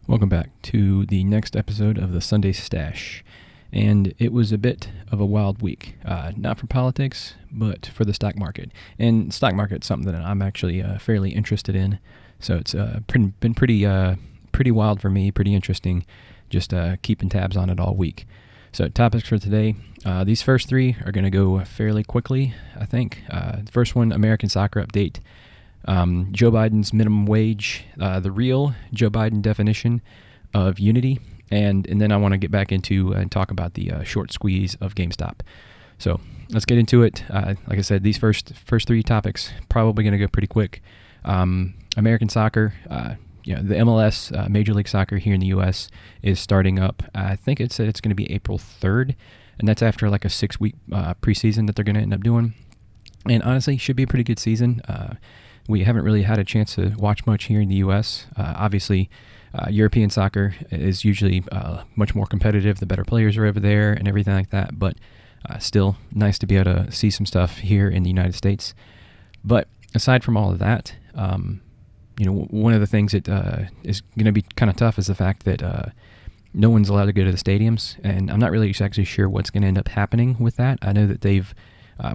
Welcome back to the next episode of the Sunday Stache. And it was a bit of a wild week, not for politics, but for the stock market. And stock market's something that I'm actually fairly interested in. So it's been pretty wild for me, pretty interesting, just keeping tabs on it all week. So topics for today, these first three are going to go fairly quickly, I think. The first one, American soccer update. Joe Biden's minimum wage, the real Joe Biden definition of unity, and then I want to get back into and talk about the short squeeze of GameStop. So let's get into it. Like I said, these first three topics probably going to go pretty quick. American soccer, the MLS, Major League Soccer here in the U.S. is starting up. I think it's going to be April 3rd, and that's after like a 6-week preseason that they're going to end up doing. And honestly, should be a pretty good season. We haven't really had a chance to watch much here in the U.S. Obviously, European soccer is usually much more competitive. The better players are over there and everything like that. But still nice to be able to see some stuff here in the United States. But aside from all of that, one of the things that is going to be kind of tough is the fact that no one's allowed to go to the stadiums. And I'm not really exactly sure what's going to end up happening with that. I know that they've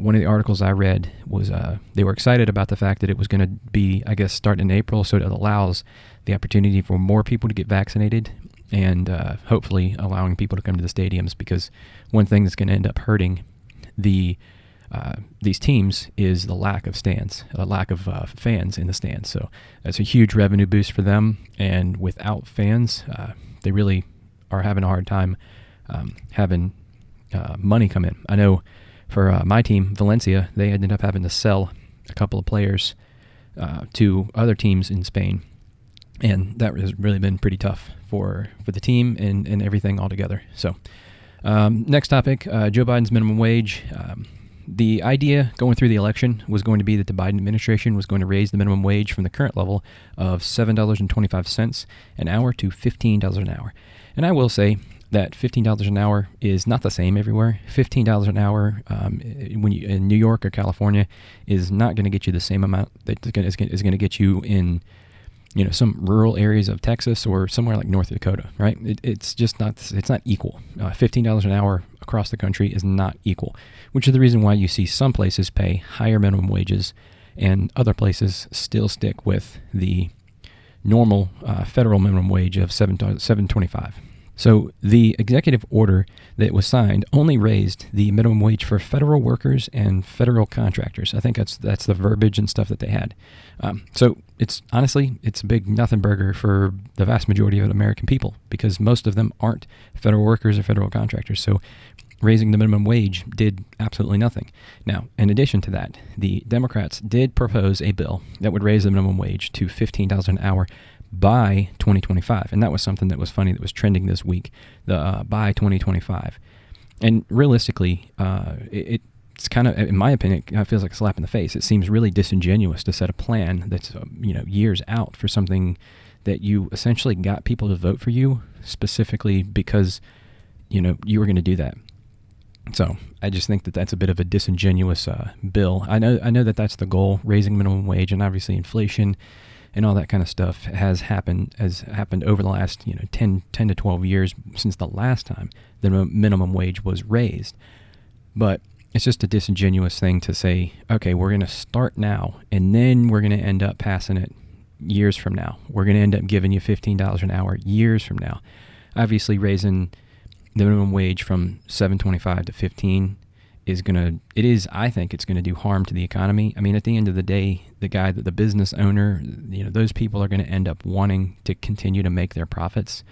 one of the articles I read was they were excited about the fact that it was going to be, I guess, starting in April, so it allows the opportunity for more people to get vaccinated and hopefully allowing people to come to the stadiums, because one thing that's going to end up hurting these teams is the lack of stands, a lack of fans in the stands. So that's a huge revenue boost for them, and without fans, they really are having a hard time having money come in. I know for my team, Valencia, they ended up having to sell a couple of players to other teams in Spain, and that has really been pretty tough for the team and everything altogether. So next topic, Joe Biden's minimum wage. The idea going through the election was going to be that the Biden administration was going to raise the minimum wage from the current level of $7.25 an hour to $15 an hour. And I will say that $15 an hour is not the same everywhere. $15 an hour when you in New York or California is not going to get you the same amount that is going to get you in some rural areas of Texas or somewhere like North Dakota, right? It's just not. It's not equal. $15 an hour across the country is not equal, which is the reason why you see some places pay higher minimum wages and other places still stick with the normal federal minimum wage of $7.25. So the executive order that was signed only raised the minimum wage for federal workers and federal contractors. I think that's the verbiage and stuff that they had. So it's a big nothing burger for the vast majority of American people, because most of them aren't federal workers or federal contractors. So raising the minimum wage did absolutely nothing. Now, in addition to that, the Democrats did propose a bill that would raise the minimum wage to $15 an hour by 2025, and that was something that was funny that was trending this week, the by 2025. And realistically, it's kind of, in my opinion, it kind of feels like a slap in the face. It seems really disingenuous to set a plan that's years out for something that you essentially got people to vote for you specifically because you were going to do that. So I just think that that's a bit of a disingenuous bill. I know that that's the goal, raising minimum wage, and obviously inflation and all that kind of stuff has happened over the last 10 to 12 years since the last time the minimum wage was raised. But it's just a disingenuous thing to say, okay, we're going to start now, and then we're going to end up passing it years from now. We're going to end up giving you $15 an hour years from now. Obviously, raising the minimum wage from $7.25 to $15 I think it's going to do harm to the economy. I mean, at the end of the day, the business owner, those people are going to end up wanting to continue to make their profits.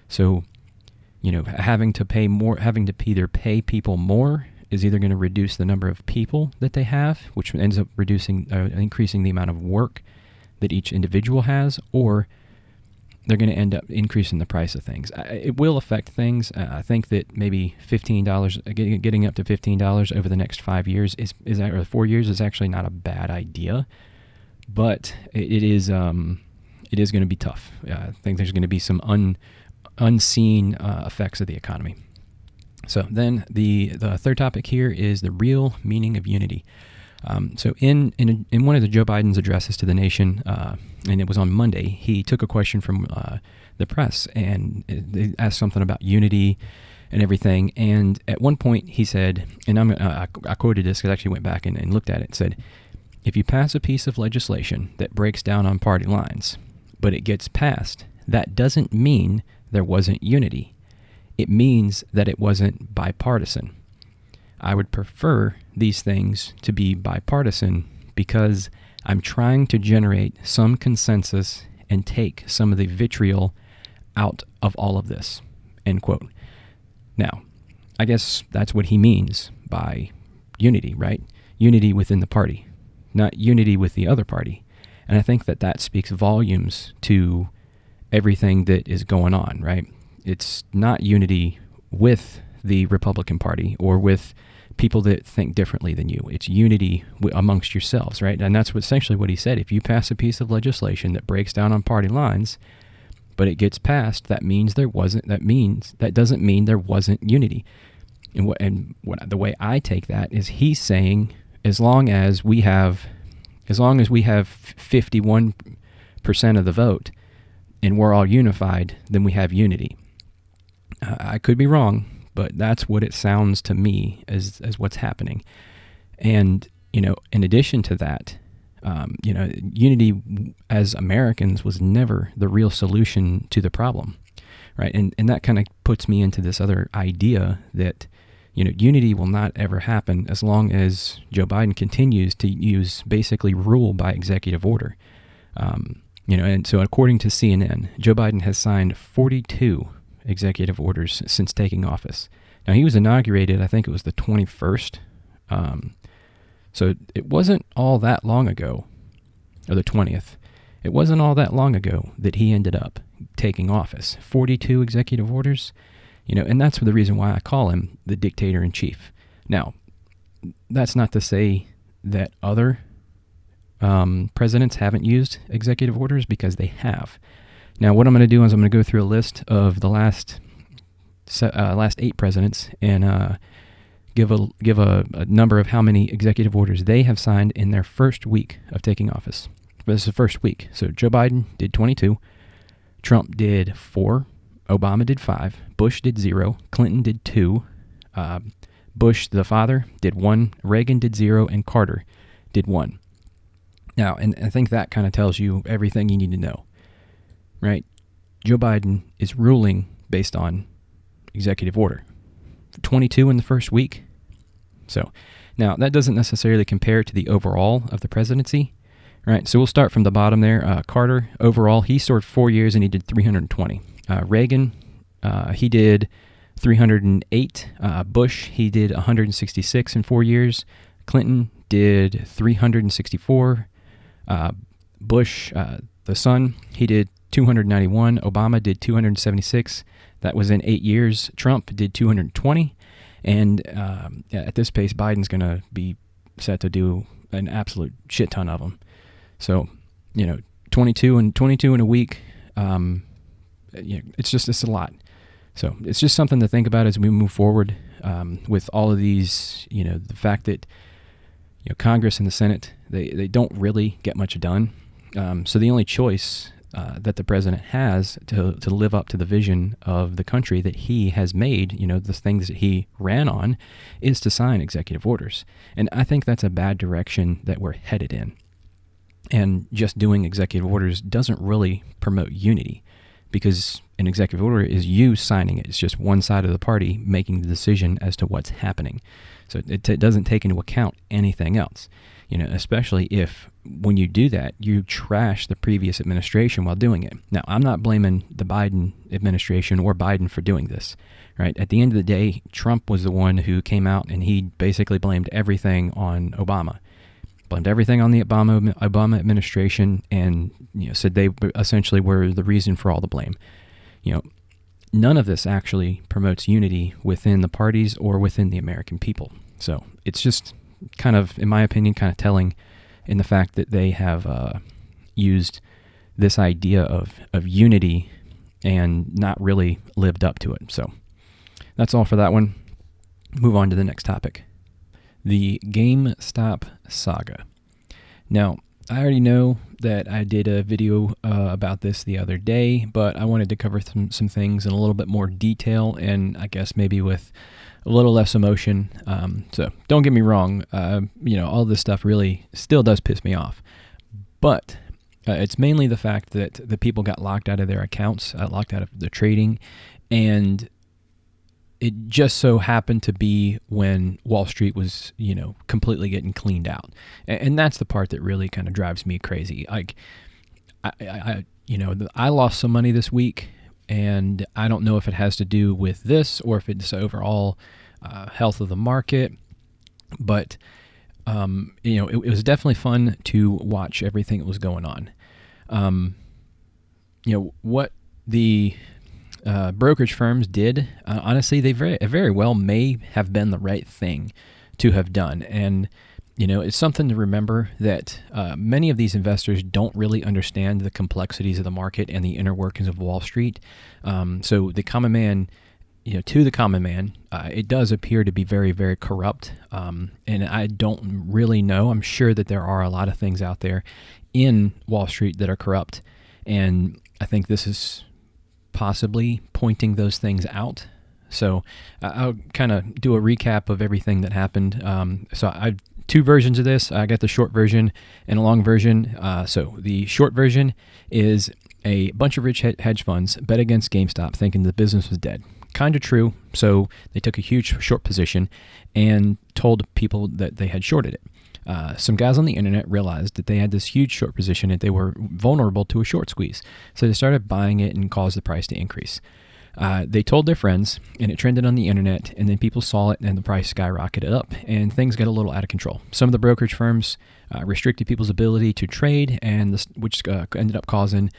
So, having to either pay people more is either going to reduce the number of people that they have, which ends up increasing the amount of work that each individual has, or they're going to end up increasing the price of things. It will affect things. I think that maybe $15, getting up to $15 over the next 5 years or 4 years is actually not a bad idea, but it is going to be tough. I think there's going to be some unseen effects of the economy. So then the third topic here is the real meaning of unity. So in one of the Joe Biden's addresses to the nation, and it was on Monday, he took a question from the press, and they asked something about unity and everything. And at one point he said, and I quoted this because I actually went back and looked at it, and said, if you pass a piece of legislation that breaks down on party lines, but it gets passed, that doesn't mean there wasn't unity. It means that it wasn't bipartisan. I would prefer these things to be bipartisan because I'm trying to generate some consensus and take some of the vitriol out of all of this, end quote. Now, I guess that's what he means by unity, right? Unity within the party, not unity with the other party. And I think that speaks volumes to everything that is going on, right? It's not unity with the Republican Party or with people that think differently than you. It's unity amongst yourselves, right? And that's essentially what he said. If you pass a piece of legislation that breaks down on party lines, but it gets passed, that doesn't mean there wasn't unity. And the way I take that is he's saying, as long as we have 51% of the vote and we're all unified, then we have unity. I could be wrong, but that's what it sounds to me as what's happening. And, in addition to that, unity as Americans was never the real solution to the problem, right? And that kind of puts me into this other idea that, unity will not ever happen as long as Joe Biden continues to basically rule by executive order. And so according to CNN, Joe Biden has signed 42 executive orders since taking office. Now, he was inaugurated, I think it was the 21st. So it wasn't all that long ago, or the 20th. It wasn't all that long ago that he ended up taking office. 42 executive orders, and that's the reason why I call him the dictator-in-chief. Now, that's not to say that other presidents haven't used executive orders, because they have. Now, what I'm going to do is I'm going to go through a list of the last 8 presidents and give a number of how many executive orders they have signed in their first week of taking office. This is the first week. So Joe Biden did 22, Trump did 4, Obama did 5, Bush did 0, Clinton did 2, Bush the father did 1, Reagan did 0, and Carter did 1. Now, and I think that kind of tells you everything you need to know. Right? Joe Biden is ruling based on executive order. 22 in the first week. So, now that doesn't necessarily compare to the overall of the presidency, right? So we'll start from the bottom there. Carter, overall, he served 4 years and he did 320. Reagan, he did 308. Bush, he did 166 in 4 years. Clinton did 364. Bush, the son, he did 291. Obama did 276. That was in 8 years. Trump did 220. And at this pace, Biden's going to be set to do an absolute shit ton of them. So, 22 in a week. It's a lot. So it's just something to think about as we move forward with all of these. The fact that Congress and the Senate, they don't really get much done. So the only choice that the president has to live up to the vision of the country that he has made, the things that he ran on, is to sign executive orders. And I think that's a bad direction that we're headed in. And just doing executive orders doesn't really promote unity, because an executive order is you signing it. It's just one side of the party making the decision as to what's happening. So it doesn't take into account anything else. Especially if when you do that, you trash the previous administration while doing it. Now, I'm not blaming the Biden administration or Biden for doing this, right? At the end of the day, Trump was the one who came out and he basically blamed everything on Obama. Blamed everything on the Obama administration and said they essentially were the reason for all the blame. None of this actually promotes unity within the parties or within the American people. So it's just kind of, in my opinion, kind of telling in the fact that they have used this idea of unity and not really lived up to it. So that's all for that one. Move on to the next topic. the GameStop saga. Now, I already know that I did a video about this the other day, but I wanted to cover some things in a little bit more detail, and I guess maybe with a little less emotion. So don't get me wrong, all this stuff really still does piss me off. But it's mainly the fact that the people got locked out of their accounts, locked out of the trading, and it just so happened to be when Wall Street was, completely getting cleaned out. And that's the part that really kind of drives me crazy. Like, I lost some money this week, and I don't know if it has to do with this or if it's overall health of the market. But, it was definitely fun to watch everything that was going on. What the brokerage firms did, honestly, they very well may have been the right thing to have done. And, it's something to remember that many of these investors don't really understand the complexities of the market and the inner workings of Wall Street. So the common man, to the common man, it does appear to be very, very corrupt. And I don't really know. I'm sure that there are a lot of things out there in Wall Street that are corrupt. And I think this is possibly pointing those things out. So I'll kind of do a recap of everything that happened. So I've two versions of this. I got the short version and a long version. So the short version is a bunch of rich hedge funds bet against GameStop thinking the business was dead. Kind of true. So they took a huge short position and told people that they had shorted it. Some guys on the internet realized that they had this huge short position and they were vulnerable to a short squeeze. So they started buying it and caused the price to increase. They told their friends and it trended on the internet, and then people saw it and the price skyrocketed up and things got a little out of control. Some of the brokerage firms restricted people's ability to trade, which ended up causing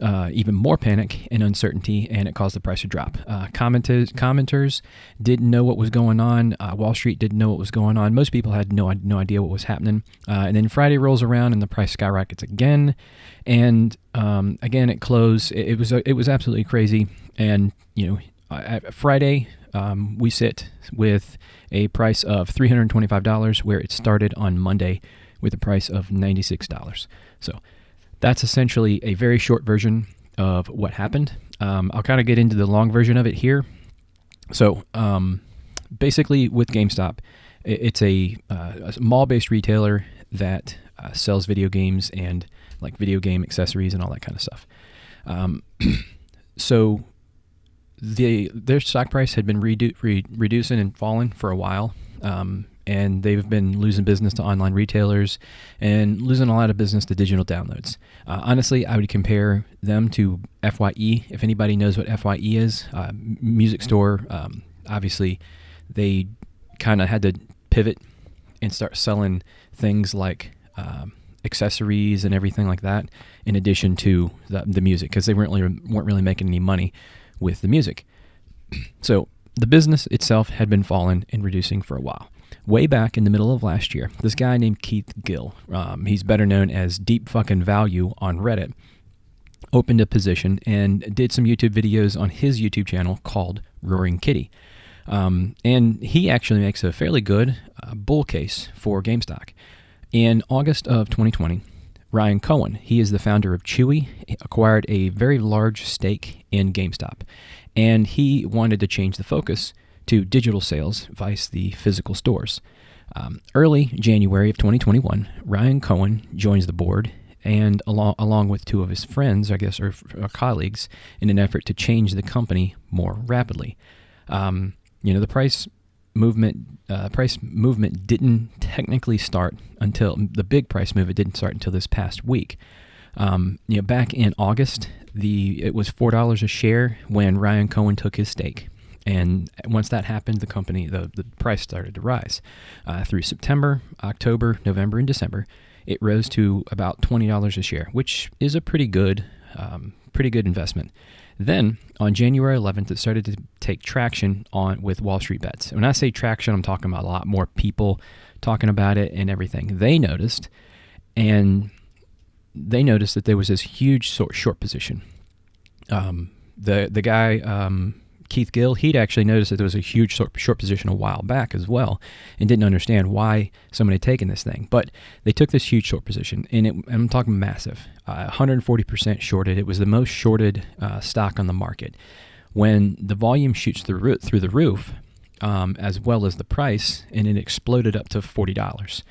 even more panic and uncertainty, and it caused the price to drop. Commenters didn't know what was going on. Wall Street didn't know what was going on. Most people had no idea what was happening. And then Friday rolls around and the price skyrockets again. And again, it closed. It was absolutely crazy. And Friday, we sit with a price of $325, where it started on Monday with a price of $96. So that's essentially a very short version of what happened. I'll kind of get into the long version of it here. So basically with GameStop, it's a mall-based retailer that sells video games and like video game accessories and all that kind of stuff. So their stock price had been reducing and falling for a while. And they've been losing business to online retailers and losing a lot of business to digital downloads. Honestly, I would compare them to FYE. If anybody knows what FYE is, music store, obviously they kind of had to pivot and start selling things like accessories and everything like that, in addition to the music, because they weren't really making any money with the music. So the business itself had been falling and reducing for a while. Way back in the middle of last year, this guy named Keith Gill, he's better known as Deep Fucking Value on Reddit, opened a position and did some YouTube videos on his YouTube channel called Roaring Kitty. And he actually makes a fairly good bull case for GameStop. In August of 2020, Ryan Cohen, he is the founder of Chewy, acquired a very large stake in GameStop, and he wanted to change the focus to digital sales vice the physical stores. Early January of 2021, Ryan Cohen joins the board, and along with two of his friends, I guess, or colleagues, in an effort to change the company more rapidly. The price movement didn't technically start until the big price movement didn't start until this past week. Back in August, it was $4 a share when Ryan Cohen took his stake. And once that happened, the company, the price started to rise. Through September, October, November, and December, it rose to about $20 a share, which is a pretty good investment. Then, on January 11th, it started to take traction with WallStreetBets. When I say traction, I'm talking about a lot more people talking about it and everything. They noticed that there was this huge short position. The guy, Keith Gill, he'd actually noticed that there was a huge short position a while back as well and didn't understand why someone had taken this thing. But they took this huge short position, and I'm talking massive, 140% shorted. It was the most shorted stock on the market. When the volume shoots through the roof, as well as the price, and it exploded up to $40.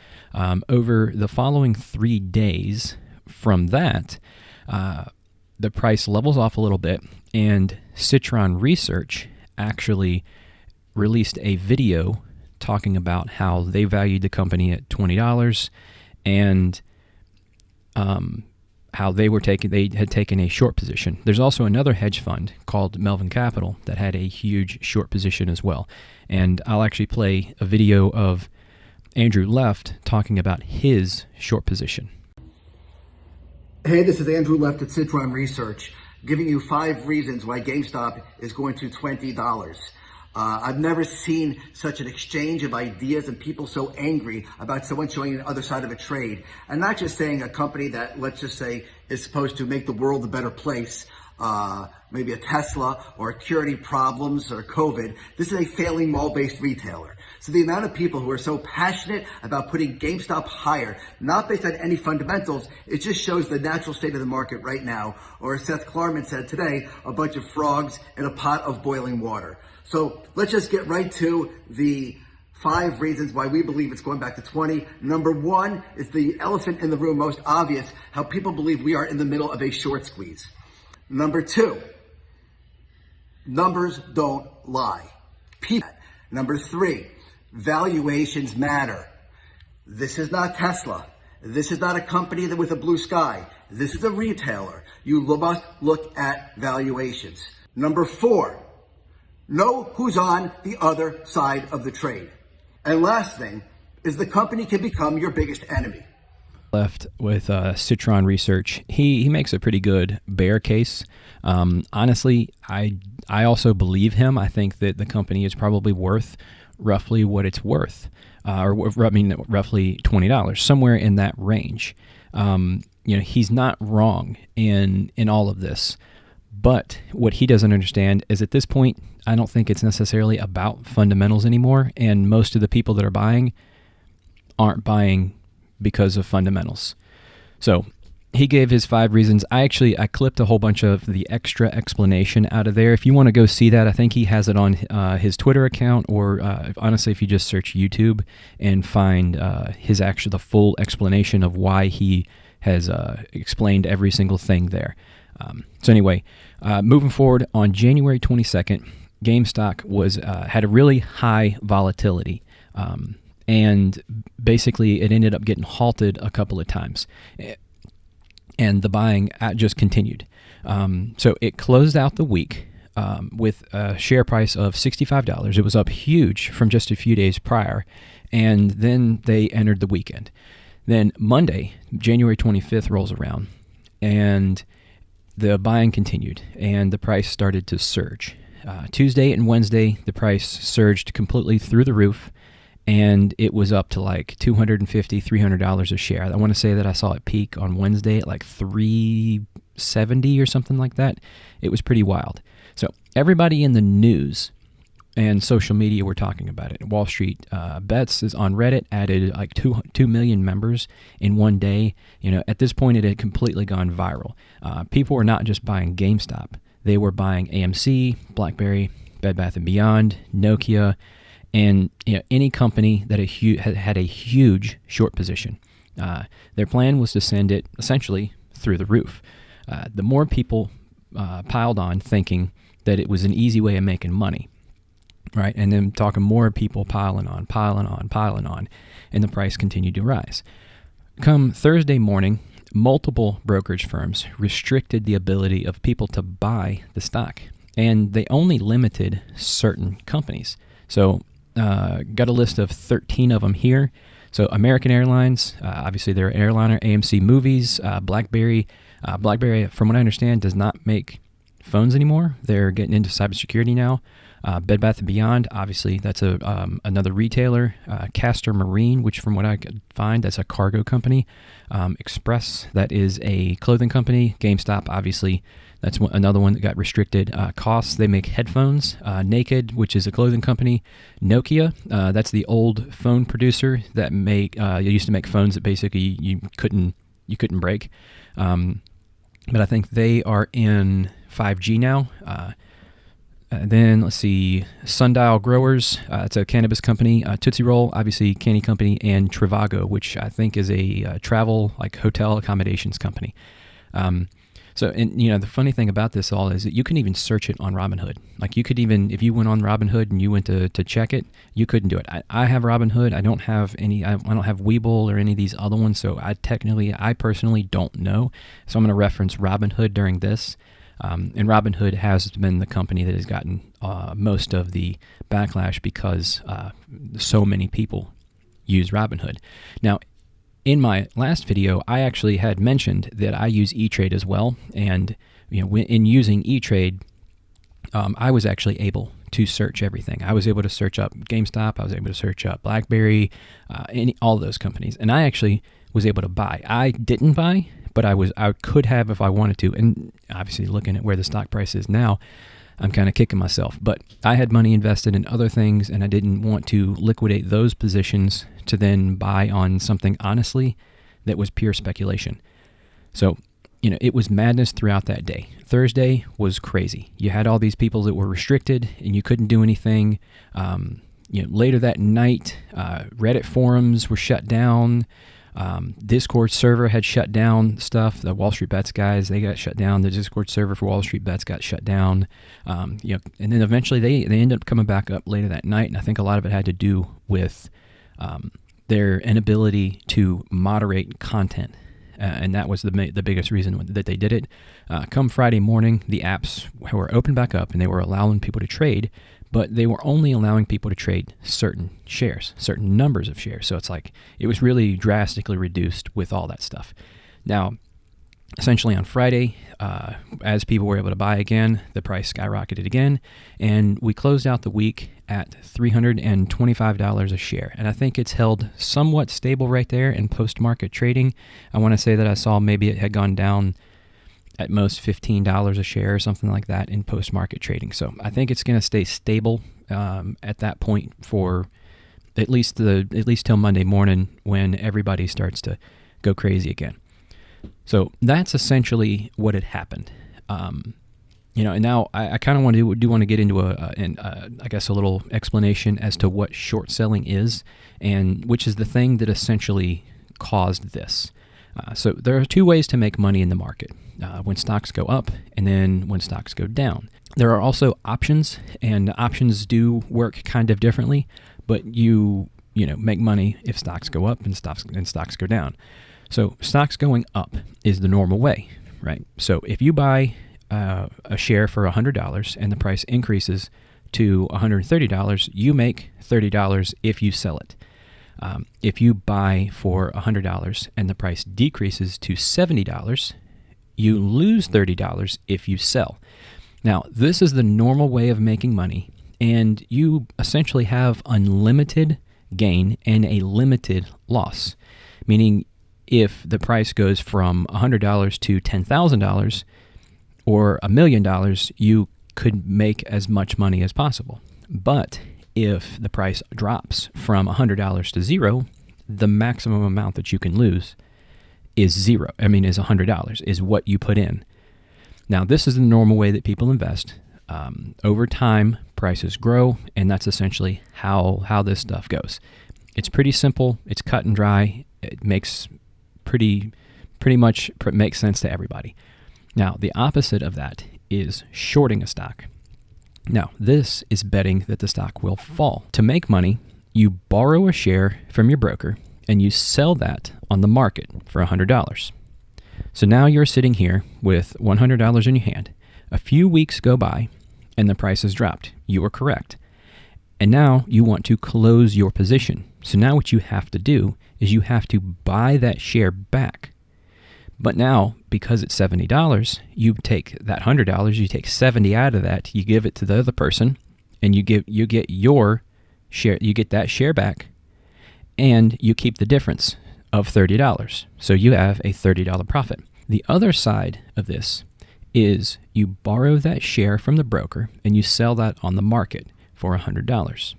Over the following 3 days from that, the price levels off a little bit, and Citron Research actually released a video talking about how they valued the company at $20 and how they had taken a short position. There's also another hedge fund called Melvin Capital that had a huge short position as well. And I'll actually play a video of Andrew Left talking about his short position. Hey, this is Andrew Left at Citron Research, giving you 5 reasons why GameStop is going to $20. I've never seen such an exchange of ideas and people so angry about someone showing the other side of a trade. And not just saying a company that, let's just say, is supposed to make the world a better place, maybe a Tesla or security problems or COVID. This is a failing mall-based retailer. So the amount of people who are so passionate about putting GameStop higher, not based on any fundamentals, it just shows the natural state of the market right now. Or as Seth Klarman said today, a bunch of frogs in a pot of boiling water. So let's just get right to the 5 reasons why we believe it's going back to 20. Number 1 is the elephant in the room, most obvious, how people believe we are in the middle of a short squeeze. Number 2, numbers don't lie. Number 3, valuations matter. This is not Tesla. This is not a company with a blue sky. This is a retailer. You must look at valuations. Number 4, know who's on the other side of the trade. And last thing is the company can become your biggest enemy. Left with Citron Research, he makes a pretty good bear case. Honestly, I also believe him. I think that the company is probably worth roughly what it's worth, roughly $20, somewhere in that range. He's not wrong in all of this. But what he doesn't understand is at this point, I don't think it's necessarily about fundamentals anymore, and most of the people that are buying aren't buying because of fundamentals. So he gave his 5 reasons. I clipped a whole bunch of the extra explanation out of there. If you want to go see that, I think he has it on his Twitter account, or honestly, if you just search YouTube and find the full explanation of why he has explained every single thing there. So anyway, moving forward, on January 22nd, GameStop had a really high volatility, and basically it ended up getting halted a couple of times, and the buying just continued. So it closed out the week with a share price of $65. It was up huge from just a few days prior, and then they entered the weekend. Then Monday, January 25th, rolls around, and the buying continued, and the price started to surge. Tuesday and Wednesday, the price surged completely through the roof, and it was up to like $250, $300 a share. I want to say that I saw it peak on Wednesday at like $370 or something like that. It was pretty wild. So everybody in the news and social media were talking about it. Wall Street Bets is on Reddit, added like 2 million members in one day. At this point, it had completely gone viral. People were not just buying GameStop. They were buying AMC, BlackBerry, Bed Bath & Beyond, Nokia, and any company that had a huge short position. Their plan was to send it essentially through the roof. The more people piled on, thinking that it was an easy way of making money, right? And then talking more people piling on, and the price continued to rise. Come Thursday morning, multiple brokerage firms restricted the ability of people to buy the stock, and they only limited certain companies. So got a list of 13 of them here. So American Airlines, obviously they're an airliner, AMC Movies, BlackBerry. BlackBerry, from what I understand, does not make phones anymore. They're getting into cybersecurity now. Bed Bath & Beyond, obviously that's another retailer. Castor Marine, which from what I could find, that's a cargo company. Express, that is a clothing company. GameStop, obviously That's another one that got restricted. Costs, they make headphones. Naked, which is a clothing company. Nokia, that's the old phone producer that used to make phones that basically you couldn't break. But I think they are in 5G now. Then let's see, Sundial Growers, it's a cannabis company. Tootsie Roll, obviously candy company, and Trivago, which I think is a travel, like hotel accommodations company. So, and the funny thing about this all is that you can even search it on Robinhood. Like you could even, if you went on Robinhood and you went to check it, you couldn't do it. I have Robinhood. I don't have I don't have Webull or any of these other ones. So I personally don't know. So I'm going to reference Robinhood during this. And Robinhood has been the company that has gotten most of the backlash because so many people use Robinhood. Now, in my last video, I actually had mentioned that I use E-Trade as well. And in using E-Trade, I was actually able to search everything. I was able to search up GameStop. I was able to search up BlackBerry, all those companies. And I actually was able to buy. I didn't buy, but I could have if I wanted to. And obviously looking at where the stock price is now, I'm kind of kicking myself. But I had money invested in other things, and I didn't want to liquidate those positions to then buy on something honestly that was pure speculation. So, it was madness throughout that day. Thursday was crazy. You had all these people that were restricted, and you couldn't do anything. Later that night, Reddit forums were shut down. Discord server had shut down stuff. The Wall Street Bets guys, they got shut down. The Discord server for Wall Street Bets got shut down. And then eventually they ended up coming back up later that night. And I think a lot of it had to do with their inability to moderate content. And that was the biggest reason that they did it. Come Friday morning, the apps were opened back up and they were allowing people to trade, but they were only allowing people to trade certain shares, certain numbers of shares. So it's like it was really drastically reduced with all that stuff. Now, essentially on Friday, as people were able to buy again, the price skyrocketed again, and we closed out the week at $325 a share. And I think it's held somewhat stable right there in post-market trading. I want to say that I saw maybe it had gone down at most $15 a share or something like that in post-market trading. So I think it's going to stay stable at that point for at least till Monday morning when everybody starts to go crazy again. So that's essentially what had happened. And now I kind of want to get into I guess a little explanation as to what short selling is, and which is the thing that essentially caused this. So there are two ways to make money in the market: when stocks go up, and then when stocks go down. There are also options, and options do work kind of differently, but you make money if stocks go up and stocks go down. So stocks going up is the normal way, right? So if you buy a share for $100 and the price increases to $130, you make $30 if you sell it. If you buy for $100 and the price decreases to $70, you lose $30 if you sell. Now, this is the normal way of making money, and you essentially have unlimited gain and a limited loss, meaning if the price goes from $100 to $10,000 or $1 million, you could make as much money as possible. But if the price drops from $100 to zero, the maximum amount that you can lose is is $100, is what you put in. Now, this is the normal way that people invest. Over time, prices grow, and that's essentially how this stuff goes. It's pretty simple. It's cut and dry. It makes pretty much makes sense to everybody. Now, the opposite of that is shorting a stock. Now, this is betting that the stock will fall. To make money, you borrow a share from your broker and you sell that on the market for $100. So now you're sitting here with $100 in your hand. A few weeks go by and the price has dropped. You are correct. And now you want to close your position. So now what you have to do is you have to buy that share back. But now, because it's $70, you take that $100, you take $70 out of that, you give it to the other person, and you get your share, you get that share back, and you keep the difference of $30. So you have a $30 profit. The other side of this is you borrow that share from the broker and you sell that on the market for $100,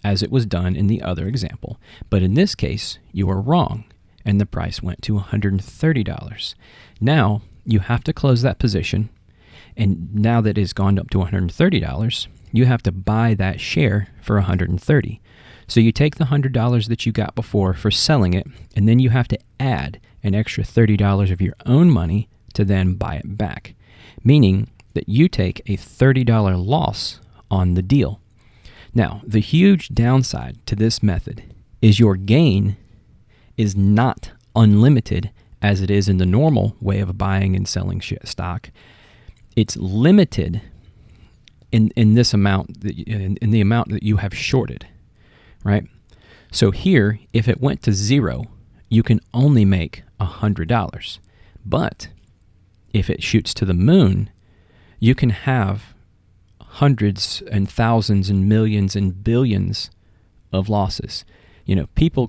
as it was done in the other example. But in this case, you are wrong, and the price went to $130. Now, you have to close that position, and now that it's gone up to $130, you have to buy that share for $130. So you take the $100 that you got before for selling it, and then you have to add an extra $30 of your own money to then buy it back, meaning that you take a $30 loss on the deal. Now, the huge downside to this method is your gain is not unlimited as it is in the normal way of buying and selling stock. It's limited in this amount, in the amount that you have shorted, right? So here, if it went to zero, you can only make $100. But if it shoots to the moon, you can have hundreds and thousands and millions and billions of losses. You know, people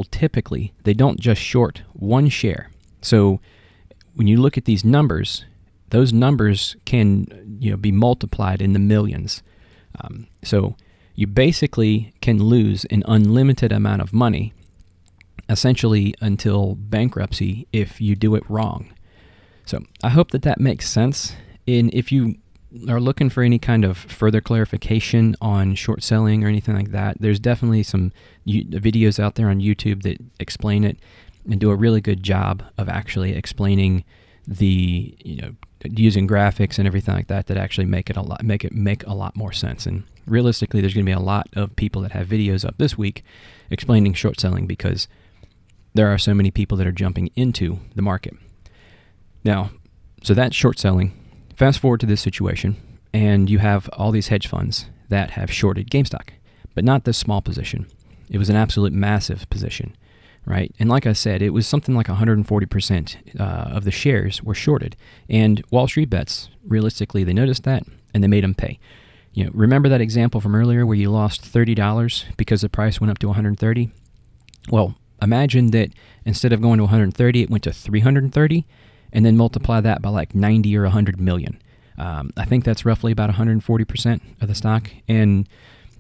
typically, they don't just short one share. So when you look at these numbers, those numbers can, be multiplied in the millions. So you basically can lose an unlimited amount of money, essentially until bankruptcy, if you do it wrong. So I hope that makes sense. And if you are looking for any kind of further clarification on short selling or anything like that, there's definitely some videos out there on YouTube that explain it and do a really good job of actually explaining the, using graphics and everything like that actually make it make a lot more sense. And realistically, there's going to be a lot of people that have videos up this week explaining short selling because there are so many people that are jumping into the market. Now, so that's short selling. Fast forward to this situation, and you have all these hedge funds that have shorted GameStop, but not this small position. It was an absolute massive position, right? And like I said, it was something like 140% of the shares were shorted. And Wall Street Bets, realistically, they noticed that, and they made them pay. Remember that example from earlier where you lost $30 because the price went up to $130? Well, imagine that instead of going to $130, it went to $330, and then multiply that by like 90 or 100 million. I think that's roughly about 140% of the stock, and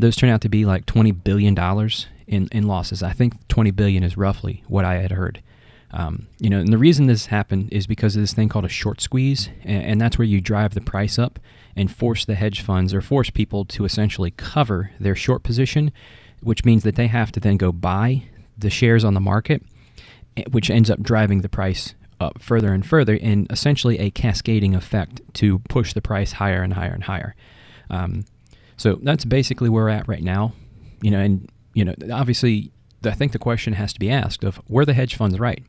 those turn out to be like $20 billion in losses. I think 20 billion is roughly what I had heard. And the reason this happened is because of this thing called a short squeeze, and that's where you drive the price up and force the hedge funds or force people to essentially cover their short position, which means that they have to then go buy the shares on the market, which ends up driving the price up further and further, in essentially a cascading effect to push the price higher and higher and higher. So that's basically where we're at right now. Obviously, I think the question has to be asked of, were the hedge funds right?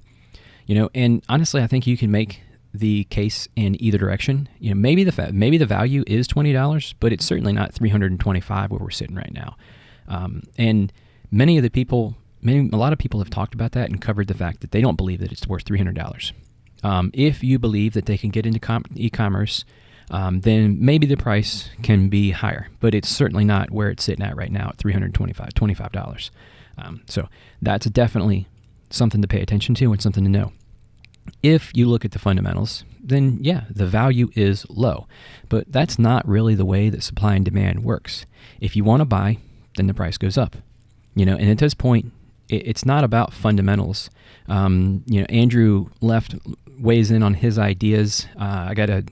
And honestly, I think you can make the case in either direction. Maybe the value is $20, but it's certainly not $325 where we're sitting right now. And a lot of people have talked about that and covered the fact that they don't believe that it's worth $300. If you believe that they can get into e-commerce, then maybe the price can be higher, but it's certainly not where it's sitting at right now at $25. So that's definitely something to pay attention to and something to know. If you look at the fundamentals, then yeah, the value is low, but that's not really the way that supply and demand works. If you want to buy, then the price goes up. And at this point, it's not about fundamentals. Andrew weighs in on his ideas. I got a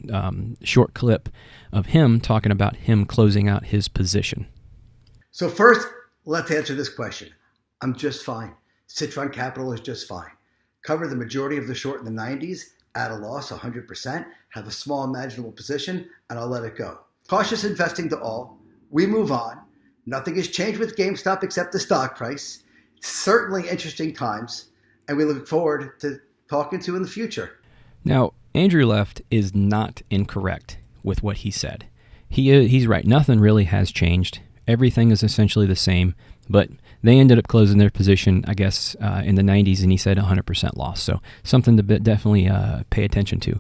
short clip of him talking about him closing out his position. So first, let's answer this question. I'm just fine. Citron Capital is just fine. Cover the majority of the short in the 90s, at a loss 100%, have a small imaginable position, and I'll let it go. Cautious investing to all. We move on. Nothing has changed with GameStop except the stock price. Certainly interesting times, and we look forward to talking to you in the future. Now, Andrew Left is not incorrect with what he said. He's right. Nothing really has changed. Everything is essentially the same, but they ended up closing their position, I guess, in the 90s, and he said 100% loss. So something to definitely pay attention to.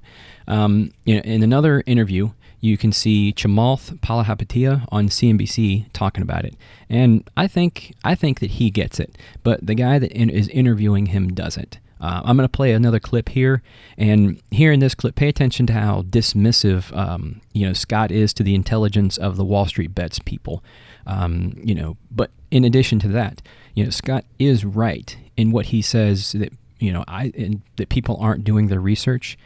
In another interview, you can see Chamath Palihapitiya on CNBC talking about it. And I think that he gets it, but the guy that is interviewing him doesn't. I'm going to play another clip here, and here in this clip, pay attention to how dismissive, Scott is to the intelligence of the Wall Street Bets people. But in addition to that, Scott is right in what he says that that people aren't doing their research.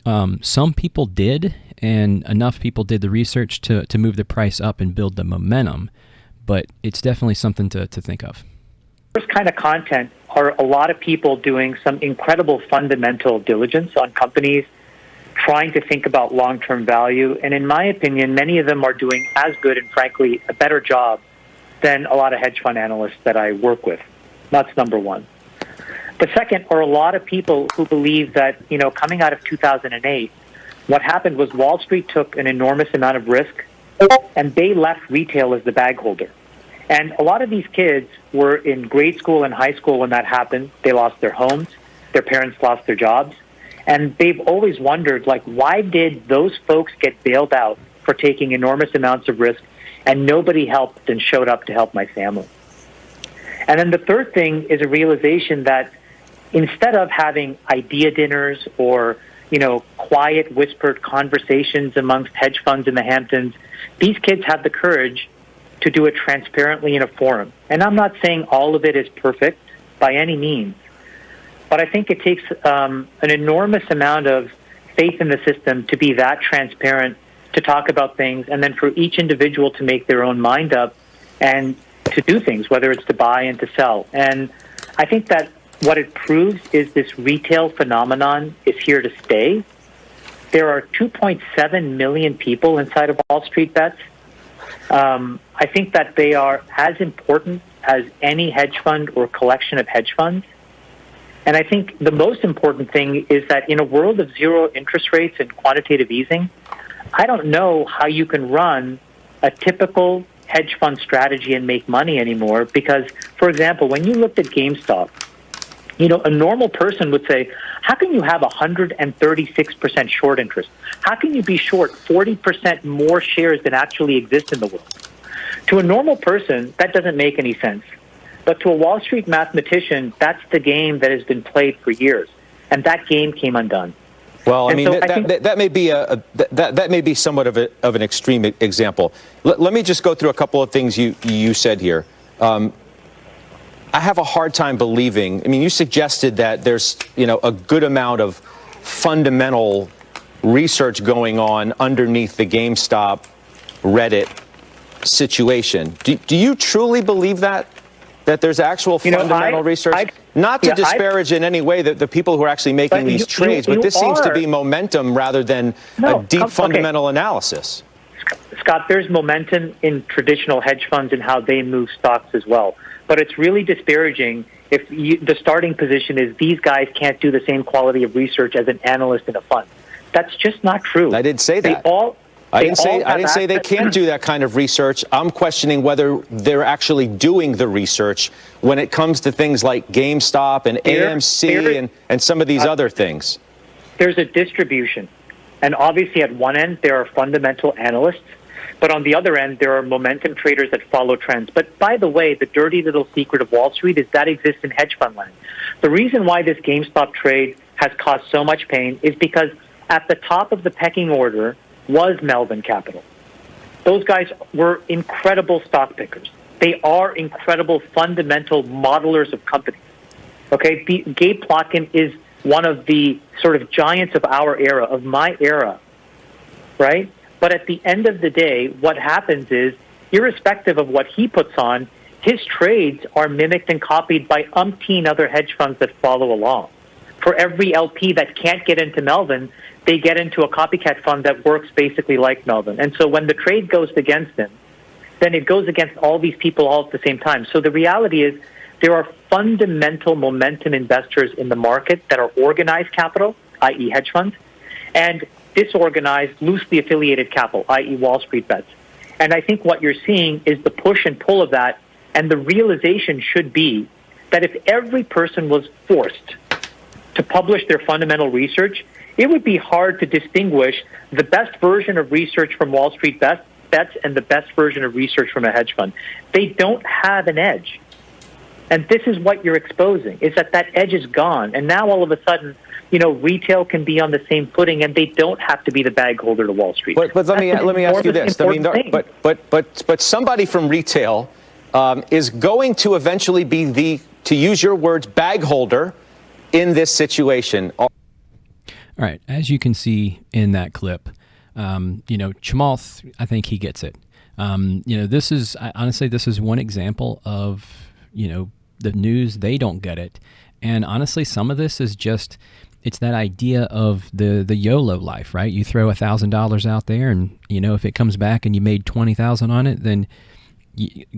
Some people did, and enough people did the research to move the price up and build the momentum. But it's definitely something to think of. First kind of content are a lot of people doing some incredible fundamental diligence on companies, trying to think about long-term value. And in my opinion, many of them are doing as good and, frankly, a better job than a lot of hedge fund analysts that I work with. That's number one. The second are a lot of people who believe that, coming out of 2008, what happened was Wall Street took an enormous amount of risk, and they left retail as the bag holder. And a lot of these kids were in grade school and high school when that happened. They lost their homes. Their parents lost their jobs. And they've always wondered, why did those folks get bailed out for taking enormous amounts of risk and nobody helped and showed up to help my family? And then the third thing is a realization that instead of having idea dinners or, quiet whispered conversations amongst hedge funds in the Hamptons, these kids have the courage to do it transparently in a forum. And I'm not saying all of it is perfect by any means, but I think it takes an enormous amount of faith in the system to be that transparent, to talk about things, and then for each individual to make their own mind up and to do things, whether it's to buy and to sell. And I think that what it proves is this retail phenomenon is here to stay. There are 2.7 million people inside of Wall Street Bets. I think that they are as important as any hedge fund or collection of hedge funds. And I think the most important thing is that in a world of zero interest rates and quantitative easing, I don't know how you can run a typical hedge fund strategy and make money anymore. Because, for example, when you looked at GameStop, a normal person would say, how can you have 136% short interest? How can you be short 40% more shares than actually exist in the world? To a normal person, that doesn't make any sense. But to a Wall Street mathematician, that's the game that has been played for years. And that game came undone. Well, that may be somewhat of an extreme example. Let me just go through a couple of things you said here. I have a hard time believing. You suggested that there's a good amount of fundamental research going on underneath the GameStop Reddit situation. Do you truly believe that there's actual fundamental research? Not to disparage in any way the people who are actually making these trades, but this seems to be momentum rather than a deep fundamental analysis. Scott, there's momentum in traditional hedge funds and how they move stocks as well. But it's really disparaging if the starting position is these guys can't do the same quality of research as an analyst in a fund. That's just not true. I didn't say that. I didn't say they can't do that kind of research. I'm questioning whether they're actually doing the research when it comes to things like GameStop and AMC and some of these other things. There's a distribution. And obviously at one end, there are fundamental analysts. But on the other end, there are momentum traders that follow trends. But by the way, the dirty little secret of Wall Street is that exists in hedge fund land. The reason why this GameStop trade has caused so much pain is because at the top of the pecking order was Melvin Capital. Those guys were incredible stock pickers. They are incredible fundamental modelers of companies. Okay, Gabe Plotkin is one of the sort of giants of our era, of my era, right? But at the end of the day, what happens is, irrespective of what he puts on, his trades are mimicked and copied by umpteen other hedge funds that follow along. For every LP that can't get into Melvin, they get into a copycat fund that works basically like Melvin. And so when the trade goes against him, then it goes against all these people all at the same time. So the reality is there are fundamental momentum investors in the market that are organized capital, i.e. hedge funds, and disorganized, loosely affiliated capital, i.e. Wall Street Bets. And I think what you're seeing is the push and pull of that, and the realization should be that if every person was forced to publish their fundamental research, it would be hard to distinguish the best version of research from Wall Street Bets and the best version of research from a hedge fund. They don't have an edge. And this is what you're exposing, is that edge is gone. And now all of a sudden, retail can be on the same footing, and they don't have to be the bag holder to Wall Street. But let me ask you this. I mean, but somebody from retail is going to eventually be to use your words, bag holder in this situation. All right. As you can see in that clip, Chamath, I think he gets it. This is one example of, the news, they don't get it. And honestly, some of this is just, it's that idea of the YOLO life, right? You throw $1,000 out there and, if it comes back and you made 20,000 on it, then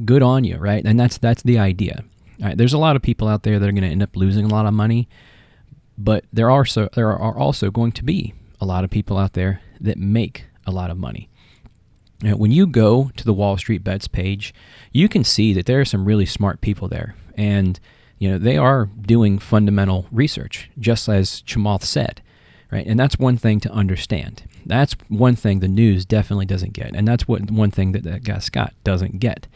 good on you, right? And that's the idea. All right, there's a lot of people out there that are going to end up losing a lot of money, but there are also going to be a lot of people out there that make a lot of money. Now, when you go to the Wall Street Bets page, you can see that there are some really smart people there, and they are doing fundamental research, just as Chamath said, right? And that's one thing to understand. That's one thing the news definitely doesn't get, and that's one thing that guy Scott doesn't get.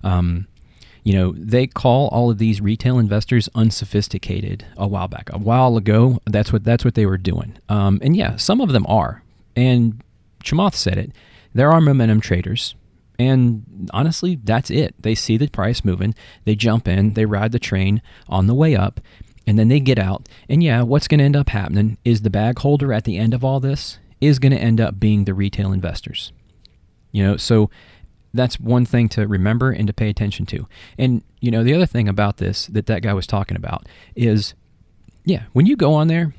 They call all of these retail investors unsophisticated a while back. A while ago, that's what they were doing. And yeah, some of them are. And Chamath said it. There are momentum traders. And honestly, that's it. They see the price moving. They jump in. They ride the train on the way up. And then they get out. And yeah, what's going to end up happening is the bag holder at the end of all this is going to end up being the retail investors. So that's one thing to remember and to pay attention to. And, the other thing about this that guy was talking about is, when you go on there,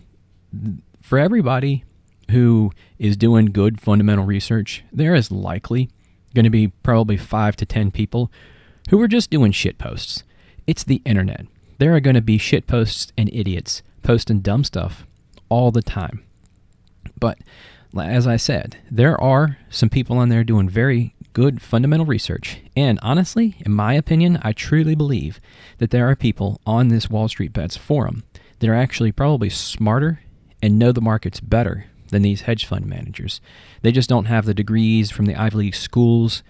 for everybody who is doing good fundamental research, there is likely going to be probably 5 to 10 people who are just doing shit posts. It's the internet. There are going to be shit posts and idiots posting dumb stuff all the time. But as I said, there are some people on there doing very good fundamental research. And honestly, in my opinion, I truly believe that there are people on this Wall Street Bets forum that are actually probably smarter and know the markets better than these hedge fund managers. They just don't have the degrees from the Ivy League schools,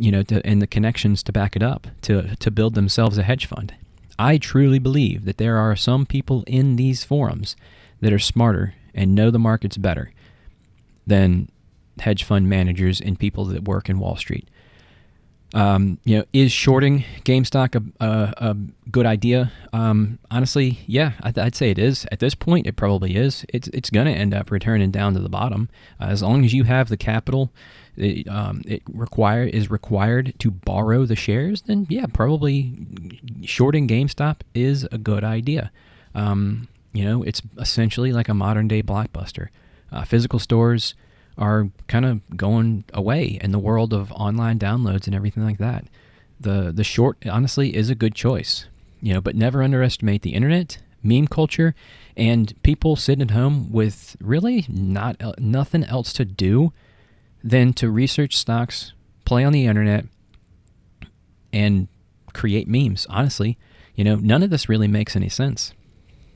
and the connections to back it up to build themselves a hedge fund. I truly believe that there are some people in these forums that are smarter and know the markets better than hedge fund managers and people that work in Wall Street. Is shorting GameStop a good idea? Honestly, yeah, I'd say it is. At this point, it probably is. It's going to end up returning down to the bottom. As long as you have the capital is required to borrow the shares, then yeah, probably shorting GameStop is a good idea. It's essentially like a modern day Blockbuster. Physical stores are kind of going away in the world of online downloads and everything like that. The short, honestly, is a good choice, but never underestimate the internet, meme culture, and people sitting at home with really nothing else to do than to research stocks, play on the internet, and create memes. Honestly, none of this really makes any sense.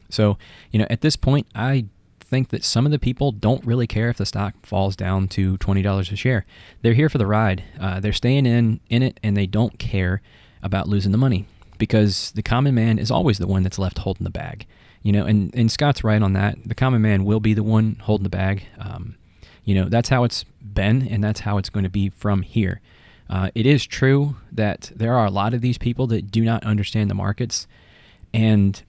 So, at this point, I think that some of the people don't really care if the stock falls down to $20 a share. They're here for the ride. They're staying in it, and they don't care about losing the money, because the common man is always the one that's left holding the bag. And Scott's right on that. The common man will be the one holding the bag. That's how it's been, and that's how it's going to be from here. It is true that there are a lot of these people that do not understand the markets, and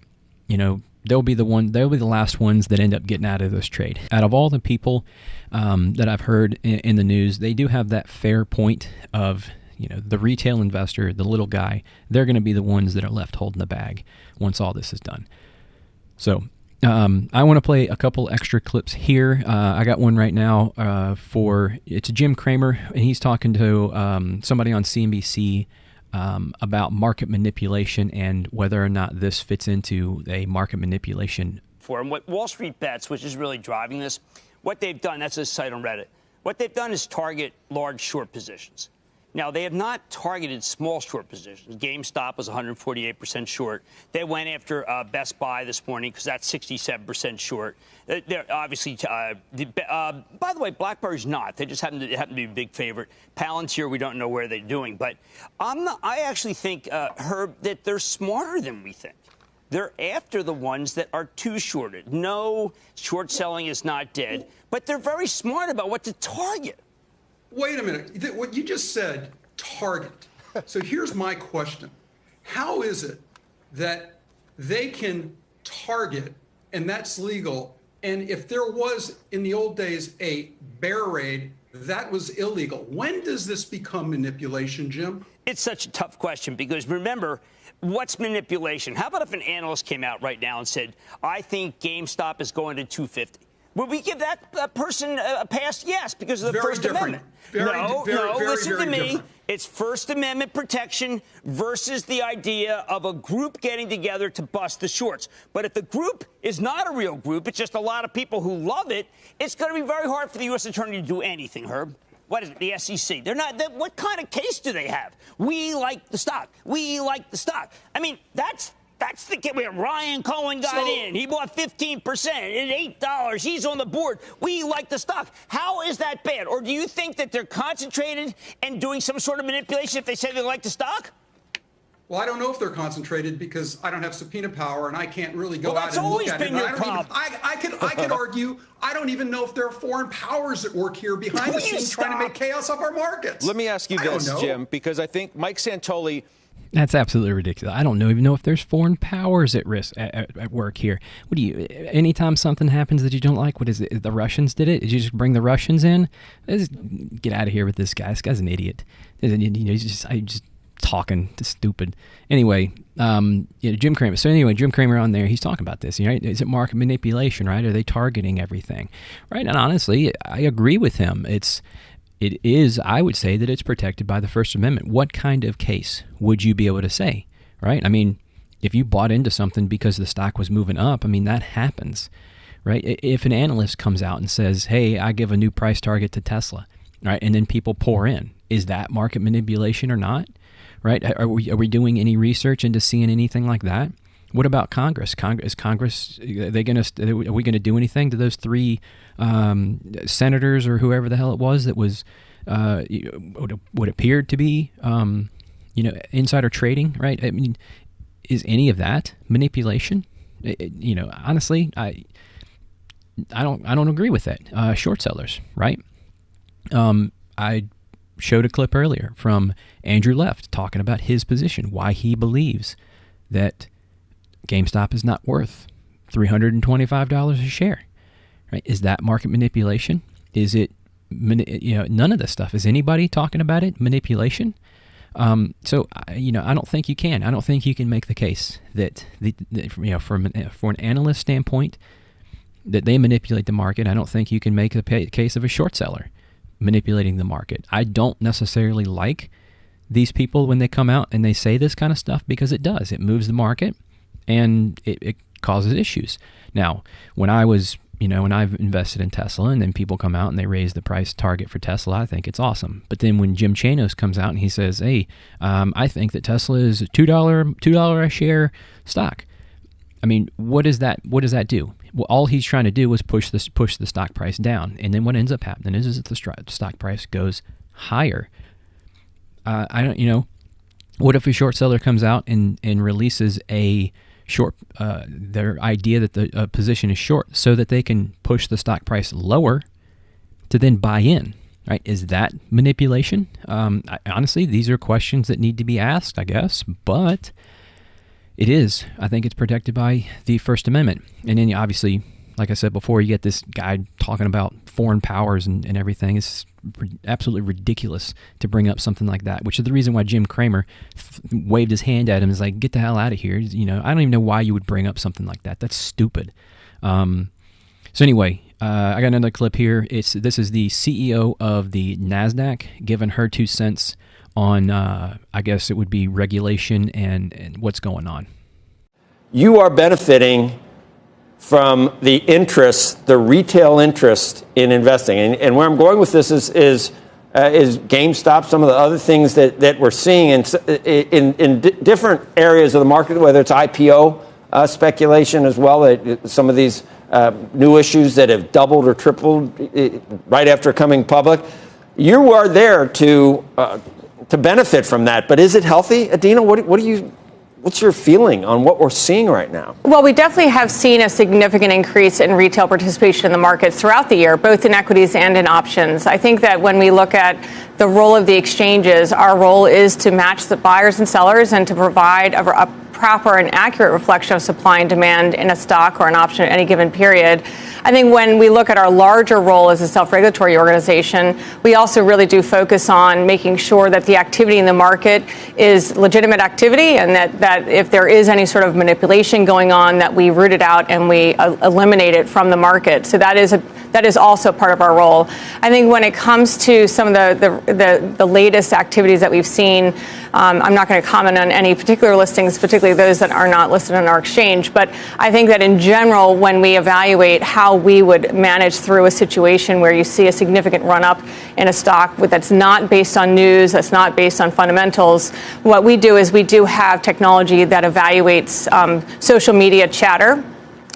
they'll be the last ones that end up getting out of this trade. Out of all the people that I've heard in the news, they do have that fair point of, the retail investor, the little guy. They're going to be the ones that are left holding the bag once all this is done. So I want to play a couple extra clips here. I got one right now it's Jim Cramer, and he's talking to somebody on CNBC about market manipulation and whether or not this fits into a market manipulation. And what Wall Street Bets, which is really driving this, what they've done, that's a site on Reddit. What they've done is target large short positions. Now, they have not targeted small short positions. GameStop was 148% short. They went after Best Buy this morning because that's 67% short. They're obviously, by the way, BlackBerry's not. They just happen to be a big favorite. Palantir, we don't know where they're doing. But I actually think, Herb, that they're smarter than we think. They're after the ones that are too shorted. No, short selling is not dead, but they're very smart about what to target. Wait a minute. What you just said, target. So here's my question. How is it that they can target, and that's legal, and if there was, in the old days, a bear raid, that was illegal? When does this become manipulation, Jim? It's such a tough question because, remember, what's manipulation? How about if an analyst came out right now and said, I think GameStop is going to 250? Would we give that person a pass? Yes, because of the First Amendment. No, listen to me. It's First Amendment protection versus the idea of a group getting together to bust the shorts. But if the group is not a real group, it's just a lot of people who love it, it's going to be very hard for the U.S. Attorney to do anything, Herb. What is it? The SEC. They're not. What kind of case do they have? We like the stock. We like the stock. I mean, that's the kid where Ryan Cohen got in. He bought 15% at $8. He's on the board. We like the stock. How is that bad? Or do you think that they're concentrated and doing some sort of manipulation if they say they like the stock? Well, I don't know if they're concentrated because I don't have subpoena power and I can't really go out that's and look always at been it. your problem. I could argue I don't even know if there are foreign powers at work here behind the scenes trying to make chaos of our markets. Let me ask you this, Jim, because I think Mike Santoli. That's absolutely ridiculous. I don't even know if there's foreign powers at risk at work here. What do you? Anytime something happens that you don't like, what is it? The Russians did it? Did you just bring the Russians in? Just get out of here with this guy. This guy's an idiot. He's just talking to stupid. Anyway, Jim Cramer. So anyway, Jim Cramer on there, he's talking about this. Right? Is it market manipulation? Right? Are they targeting everything? Right? And honestly, I agree with him. It is, I would say that it's protected by the First Amendment. What kind of case would you be able to say, right? I mean, if you bought into something because the stock was moving up, I mean, that happens, right? If an analyst comes out and says, hey, I give a new price target to Tesla, right, and then people pour in, is that market manipulation or not, right? Are we doing any research into seeing anything like that? What about Congress? Is Congress, are we going to do anything to those three senators or whoever the hell it was that was what appeared to be, insider trading, right? I mean, is any of that manipulation? Honestly, I don't agree with that. Short sellers, right? I showed a clip earlier from Andrew Left talking about his position, why he believes that GameStop is not worth $325 a share. Right? Is that market manipulation? Is it, none of this stuff. Is anybody talking about it? Manipulation? So I don't think you can. I don't think you can make the case that, for an analyst standpoint, that they manipulate the market. I don't think you can make the case of a short seller manipulating the market. I don't necessarily like these people when they come out and they say this kind of stuff because it does. It moves the market. And it causes issues. Now, when I've invested in Tesla and then people come out and they raise the price target for Tesla, I think it's awesome. But then when Jim Chanos comes out and he says, hey, I think that Tesla is a $2 a share stock. I mean, what does that do? Well, all he's trying to do is push the stock price down. And then what ends up happening is that the stock price goes higher. What if a short seller comes out and releases a short, their idea that the position is short so that they can push the stock price lower to then buy in, right? Is that manipulation? Honestly, these are questions that need to be asked, I guess, but it is. I think it's protected by the First Amendment. And then obviously, like I said before, you get this guy talking about foreign powers and everything. It's absolutely ridiculous to bring up something like that, which is the reason why Jim Cramer waved his hand at him. Is like, get the hell out of here. I don't even know why you would bring up something like that. That's stupid. So anyway, I got another clip here. This is the CEO of the NASDAQ giving her 2 cents on, I guess it would be regulation and what's going on. You are benefiting from the interest, the retail interest in investing. And where I'm going with this is is GameStop, some of the other things that we're seeing in different areas of the market, whether it's IPO speculation as well, some of these new issues that have doubled or tripled right after coming public. You are there to benefit from that, but is it healthy, Adina? What's your feeling on what we're seeing right now? Well, we definitely have seen a significant increase in retail participation in the markets throughout the year, both in equities and in options. I think that when we look at the role of the exchanges, our role is to match the buyers and sellers and to provide a proper and accurate reflection of supply and demand in a stock or an option at any given period. I think when we look at our larger role as a self-regulatory organization, we also really do focus on making sure that the activity in the market is legitimate activity, and that if there is any sort of manipulation going on, that we root it out and we eliminate it from the market. So that is also part of our role. I think when it comes to some of the latest activities that we've seen, I'm not going to comment on any particular listings, particularly those that are not listed on our exchange. But I think that in general, when we evaluate how we would manage through a situation where you see a significant run-up in a stock that's not based on news, that's not based on fundamentals, what we do is we do have technology that evaluates social media chatter.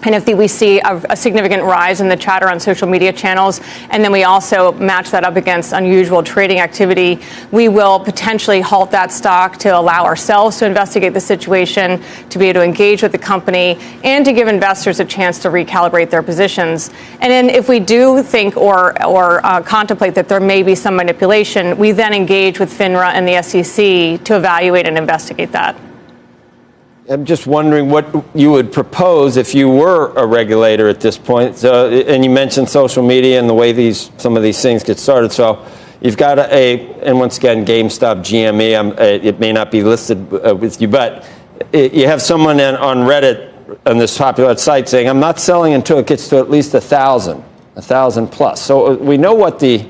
And if we see a significant rise in the chatter on social media channels, and then we also match that up against unusual trading activity, we will potentially halt that stock to allow ourselves to investigate the situation, to be able to engage with the company, and to give investors a chance to recalibrate their positions. And then if we do think or contemplate that there may be some manipulation, we then engage with FINRA and the SEC to evaluate and investigate that. I'm just wondering what you would propose if you were a regulator at this point. And you mentioned social media and the way some of these things get started. So you've got and once again, GameStop, GME, it may not be listed with you, but you have someone on Reddit on this popular site saying, I'm not selling until it gets to at least 1,000 plus. So we know what the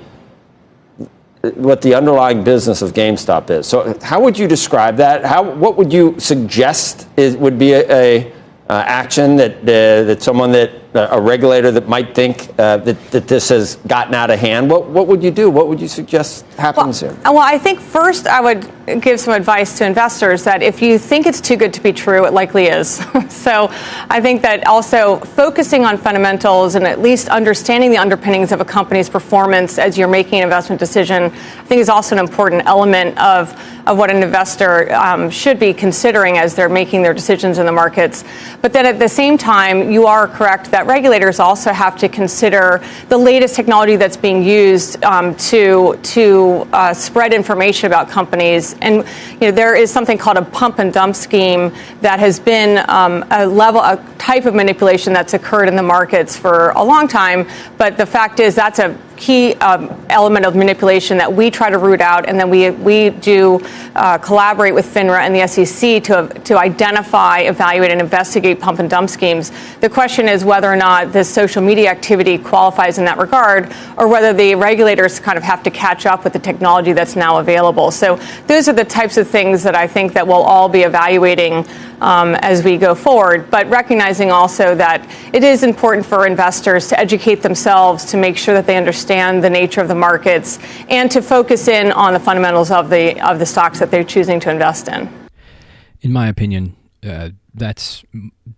underlying business of GameStop is. So how would you describe that? What would you suggest would be a action that someone a regulator that might think that this has gotten out of hand? What would you do? What would you suggest happens here? Well, I think first I would give some advice to investors that if you think it's too good to be true, it likely is. So I think that also focusing on fundamentals and at least understanding the underpinnings of a company's performance as you're making an investment decision, I think is also an important element of what an investor should be considering as they're making their decisions in the markets. But then at the same time, you are correct that regulators also have to consider the latest technology that's being used to spread information about companies. And there is something called a pump and dump scheme that has been a type of manipulation that's occurred in the markets for a long time. But the fact is that's a key element of manipulation that we try to root out, and then we do collaborate with FINRA and the SEC to identify, evaluate, and investigate pump and dump schemes. The question is whether or not this social media activity qualifies in that regard, or whether the regulators kind of have to catch up with the technology that's now available. So those are the types of things that I think that we'll all be evaluating as we go forward, but recognizing also that it is important for investors to educate themselves to make sure that they understand the nature of the markets and to focus in on the fundamentals of the stocks that they're choosing to invest in. In my opinion, that's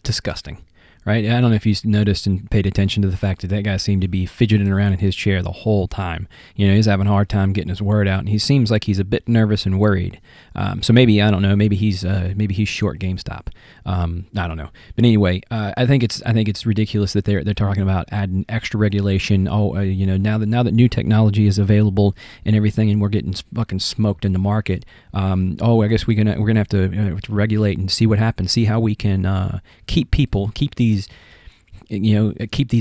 disgusting. Right? I don't know if you noticed and paid attention to the fact that guy seemed to be fidgeting around in his chair the whole time. He's having a hard time getting his word out, and he seems like he's a bit nervous and worried. So maybe, I don't know, maybe he's short GameStop. I don't know. But anyway, I think it's ridiculous that they're talking about adding extra regulation. Now that new technology is available and everything, and we're getting fucking smoked in the market. I guess we're gonna have to regulate and see what happens. See how we can keep these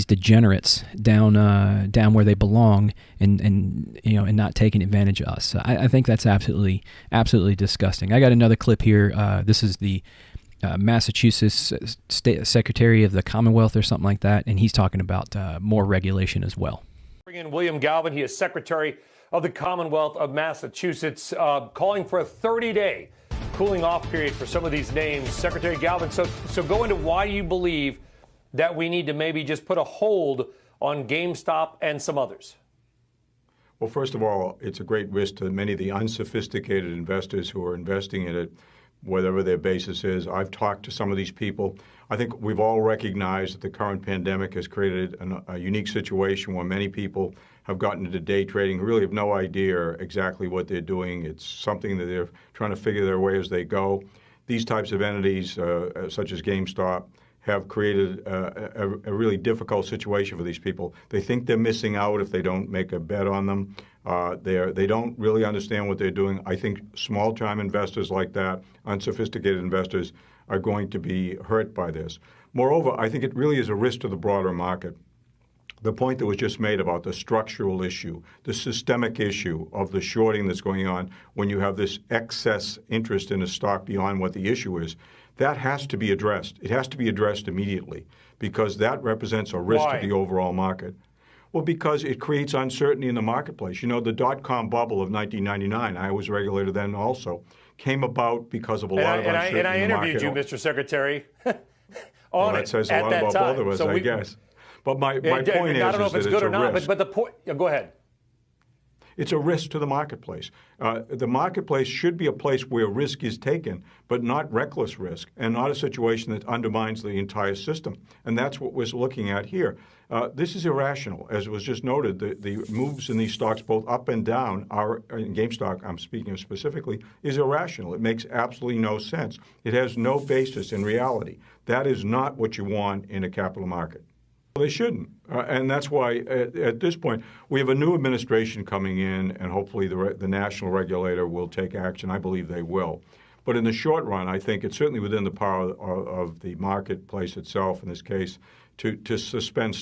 degenerates down where they belong and not taking advantage of us. I think that's absolutely disgusting. I got another clip here. This is the Massachusetts State Secretary of the Commonwealth or something like that, and he's talking about more regulation as well. Bring in William Galvin. He is Secretary of the Commonwealth of Massachusetts, calling for a 30-day cooling off period for some of these names. Secretary Galvin, so go into why you believe that we need to maybe just put a hold on GameStop and some others. Well, first of all, it's a great risk to many of the unsophisticated investors who are investing in it, whatever their basis is. I've talked to some of these people. I think we've all recognized that the current pandemic has created a unique situation where many people have gotten into day trading who really have no idea exactly what they're doing. It's something that they're trying to figure their way as they go. These types of entities, such as GameStop, have created a really difficult situation for these people. They think they're missing out if they don't make a bet on them. They don't really understand what they're doing. I think small-time investors like that, unsophisticated investors, are going to be hurt by this. Moreover, I think it really is a risk to the broader market. The point that was just made about the structural issue, the systemic issue of the shorting that's going on when you have this excess interest in a stock beyond what the issue is, that has to be addressed. It has to be addressed immediately because that represents a risk to the overall market. Well, because it creates uncertainty in the marketplace. You know, the dot-com bubble of 1999, I was a regulator then also, came about because of a lot of uncertainty in the market. And I interviewed you, Mr. Secretary, well, that says a lot about both of us, I guess. But my point is, I don't know if it's good or not, but the point, go ahead. It's a risk to the marketplace. The marketplace should be a place where risk is taken, but not reckless risk, and not a situation that undermines the entire system. And that's what we're looking at here. This is irrational. As was just noted, the moves in these stocks, both up and down, in GameStop, I'm speaking of specifically, is irrational. It makes absolutely no sense. It has no basis in reality. That is not what you want in a capital market. They shouldn't. And that's why, at this point, we have a new administration coming in, and hopefully the national regulator will take action. I believe they will. But in the short run, I think it's certainly within the power of the marketplace itself, in this case, to suspend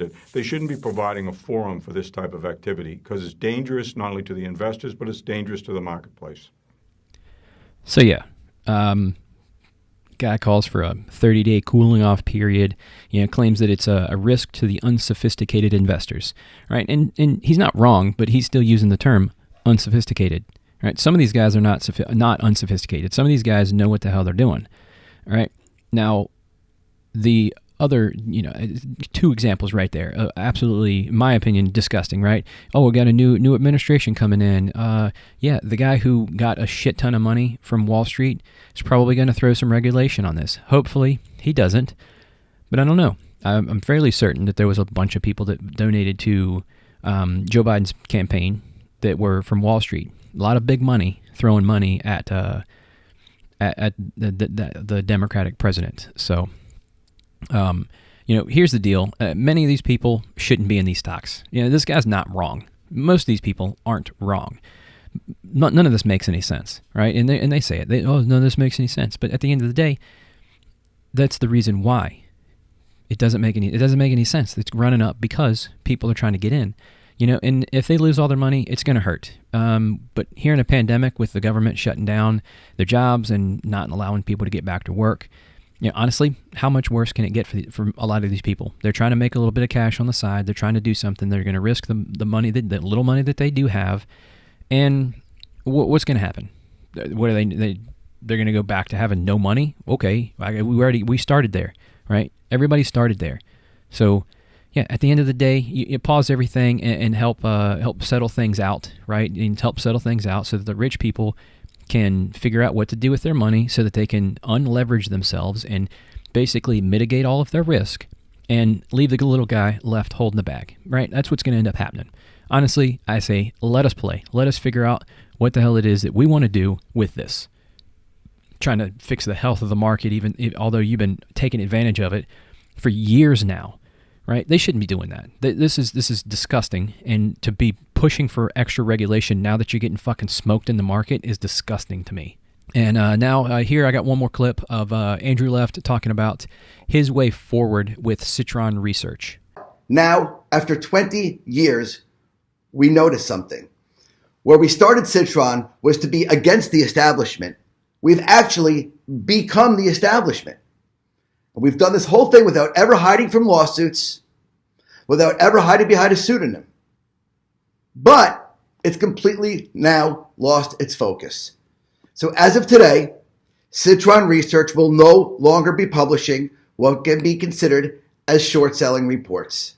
it. They shouldn't be providing a forum for this type of activity because it's dangerous not only to the investors, but it's dangerous to the marketplace. So, yeah. Guy calls for a 30-day cooling off period, claims that it's a risk to the unsophisticated investors, right? And he's not wrong, but he's still using the term unsophisticated, right? Some of these guys are not unsophisticated. Some of these guys know what the hell they're doing, right? Now, the other, two examples right there, absolutely, in my opinion, disgusting, right? Oh, we got a new administration coming in. Yeah, the guy who got a shit ton of money from Wall Street is probably going to throw some regulation on this. Hopefully, he doesn't, but I don't know. I'm fairly certain that there was a bunch of people that donated to Joe Biden's campaign that were from Wall Street. A lot of big money, throwing money at the Democratic president. So, here's the deal. Many of these people shouldn't be in these stocks. This guy's not wrong. Most of these people aren't wrong. None of this makes any sense, right? And they say it. None of this makes any sense. But at the end of the day, that's the reason why it doesn't make any sense. It's running up because people are trying to get in. And if they lose all their money, it's going to hurt. But here in a pandemic with the government shutting down their jobs and not allowing people to get back to work, honestly, how much worse can it get for a lot of these people? They're trying to make a little bit of cash on the side. They're trying to do something. They're going to risk the money, the little money that they do have. And what's going to happen? What are they? They're going to go back to having no money? Okay, we started there, right? Everybody started there. So, yeah, at the end of the day, you pause everything and help settle things out, right? And help settle things out so that the rich people can figure out what to do with their money so that they can unleverage themselves and basically mitigate all of their risk and leave the little guy left holding the bag, right? That's what's going to end up happening. Honestly, I say, let us play. Let us figure out what the hell it is that we want to do with this. Trying to fix the health of the market, although you've been taking advantage of it for years now, right? They shouldn't be doing that. This is disgusting, and to be pushing for extra regulation now that you're getting fucking smoked in the market is disgusting to me. And now here I got one more clip of Andrew Left talking about his way forward with Citron Research. Now, after 20 years, we noticed something. Where we started Citron was to be against the establishment. We've actually become the establishment. And we've done this whole thing without ever hiding from lawsuits, without ever hiding behind a pseudonym. But it's completely now lost its focus. So as of today, Citron Research will no longer be publishing what can be considered as short-selling reports.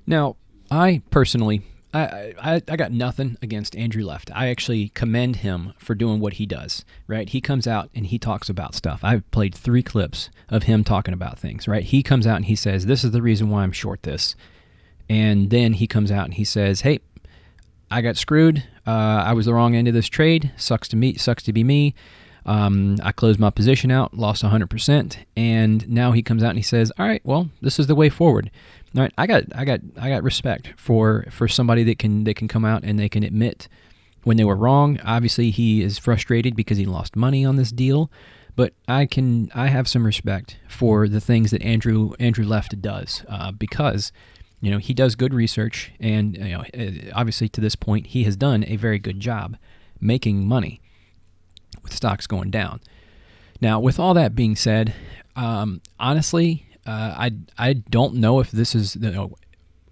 Now, I personally I got nothing against Andrew Left. I actually commend him for doing what he does, right? He comes out and he talks about stuff. I've played 3 clips of him talking about things, right? He comes out and he says, this is the reason why I'm short this. And then he comes out and he says, hey, I got screwed. I was the wrong end of this trade. Sucks to be me. I closed my position out, lost 100%. And now he comes out and he says, all right, well, this is the way forward. All right, I got respect for somebody that can come out and they can admit when they were wrong. Obviously, he is frustrated because he lost money on this deal, but I have some respect for the things that Andrew Left does because he does good research, and obviously to this point he has done a very good job making money with stocks going down. Now, with all that being said, honestly, I don't know if this is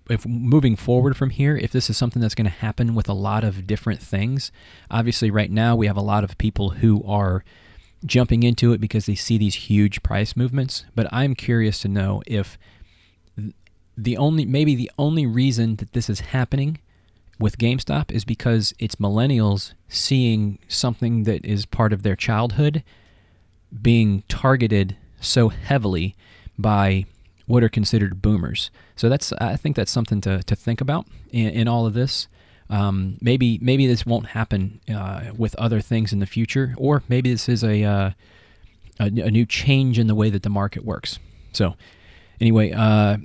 if moving forward from here, if this is something that's going to happen with a lot of different things. Obviously, right now we have a lot of people who are jumping into it because they see these huge price movements. But I'm curious to know if the only reason that this is happening with GameStop is because it's millennials seeing something that is part of their childhood being targeted so heavily by what are considered boomers. So I think that's something to think about in all of this. Maybe this won't happen with other things in the future, or maybe this is a new change in the way that the market works. So anyway, I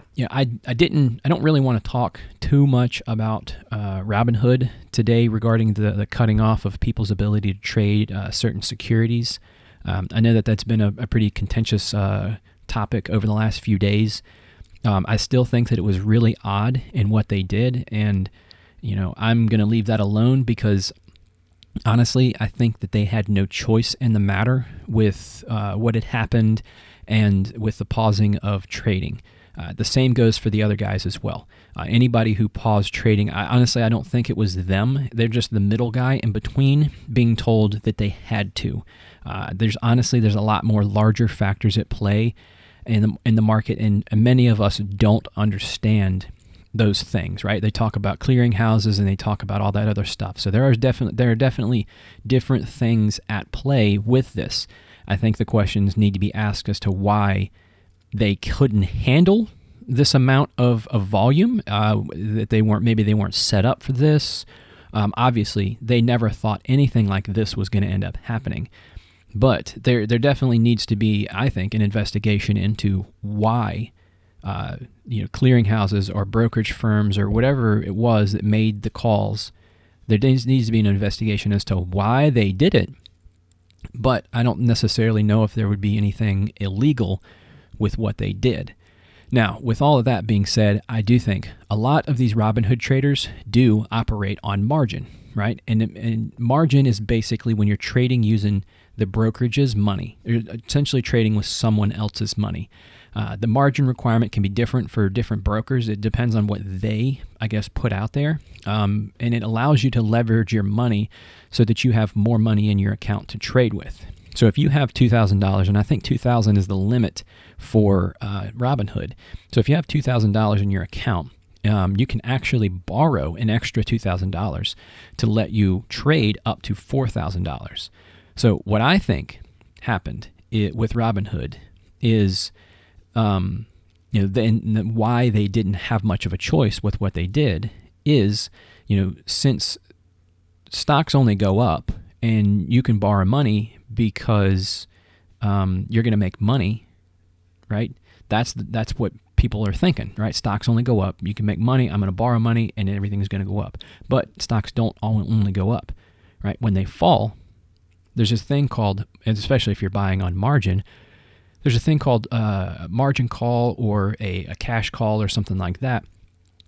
don't really want to talk too much about Robinhood today regarding the cutting off of people's ability to trade certain securities. I know that's been a pretty contentious topic over the last few days. I still think that it was really odd in what they did, and I'm going to leave that alone because honestly, I think that they had no choice in the matter with what had happened and with the pausing of trading. The same goes for the other guys as well. Anybody who paused trading, honestly, I don't think it was them. They're just the middle guy in between being told that they had to. There's a lot more larger factors at play in the market, and many of us don't understand those things, right? They talk about clearinghouses and they talk about all that other stuff. So there are definitely different things at play with this. I think the questions need to be asked as to why they couldn't handle this amount of volume, that they weren't set up for this. Obviously, they never thought anything like this was going to end up happening. But there definitely needs to be, I think, an investigation into why clearinghouses or brokerage firms or whatever it was that made the calls. There needs to be an investigation as to why they did it. But I don't necessarily know if there would be anything illegal with what they did. Now, with all of that being said, I do think a lot of these Robinhood traders do operate on margin, right? And margin is basically when you're trading using the brokerage's money. You're essentially trading with someone else's money. The margin requirement can be different for different brokers. It depends on what they, put out there. And it allows you to leverage your money so that you have more money in your account to trade with. So if you have $2,000, and I think $2,000 is the limit for Robinhood. So if you have $2,000 in your account, you can actually borrow an extra $2,000 to let you trade up to $4,000. So what I think happened with Robinhood is, why they didn't have much of a choice with what they did is, since stocks only go up and you can borrow money because you're going to make money, right? That's what people are thinking, right? Stocks only go up. You can make money. I'm going to borrow money, and everything is going to go up. But stocks don't only go up, right? When they fall, there's this thing called, and especially if you're buying on margin, there's a thing called a margin call or a cash call or something like that,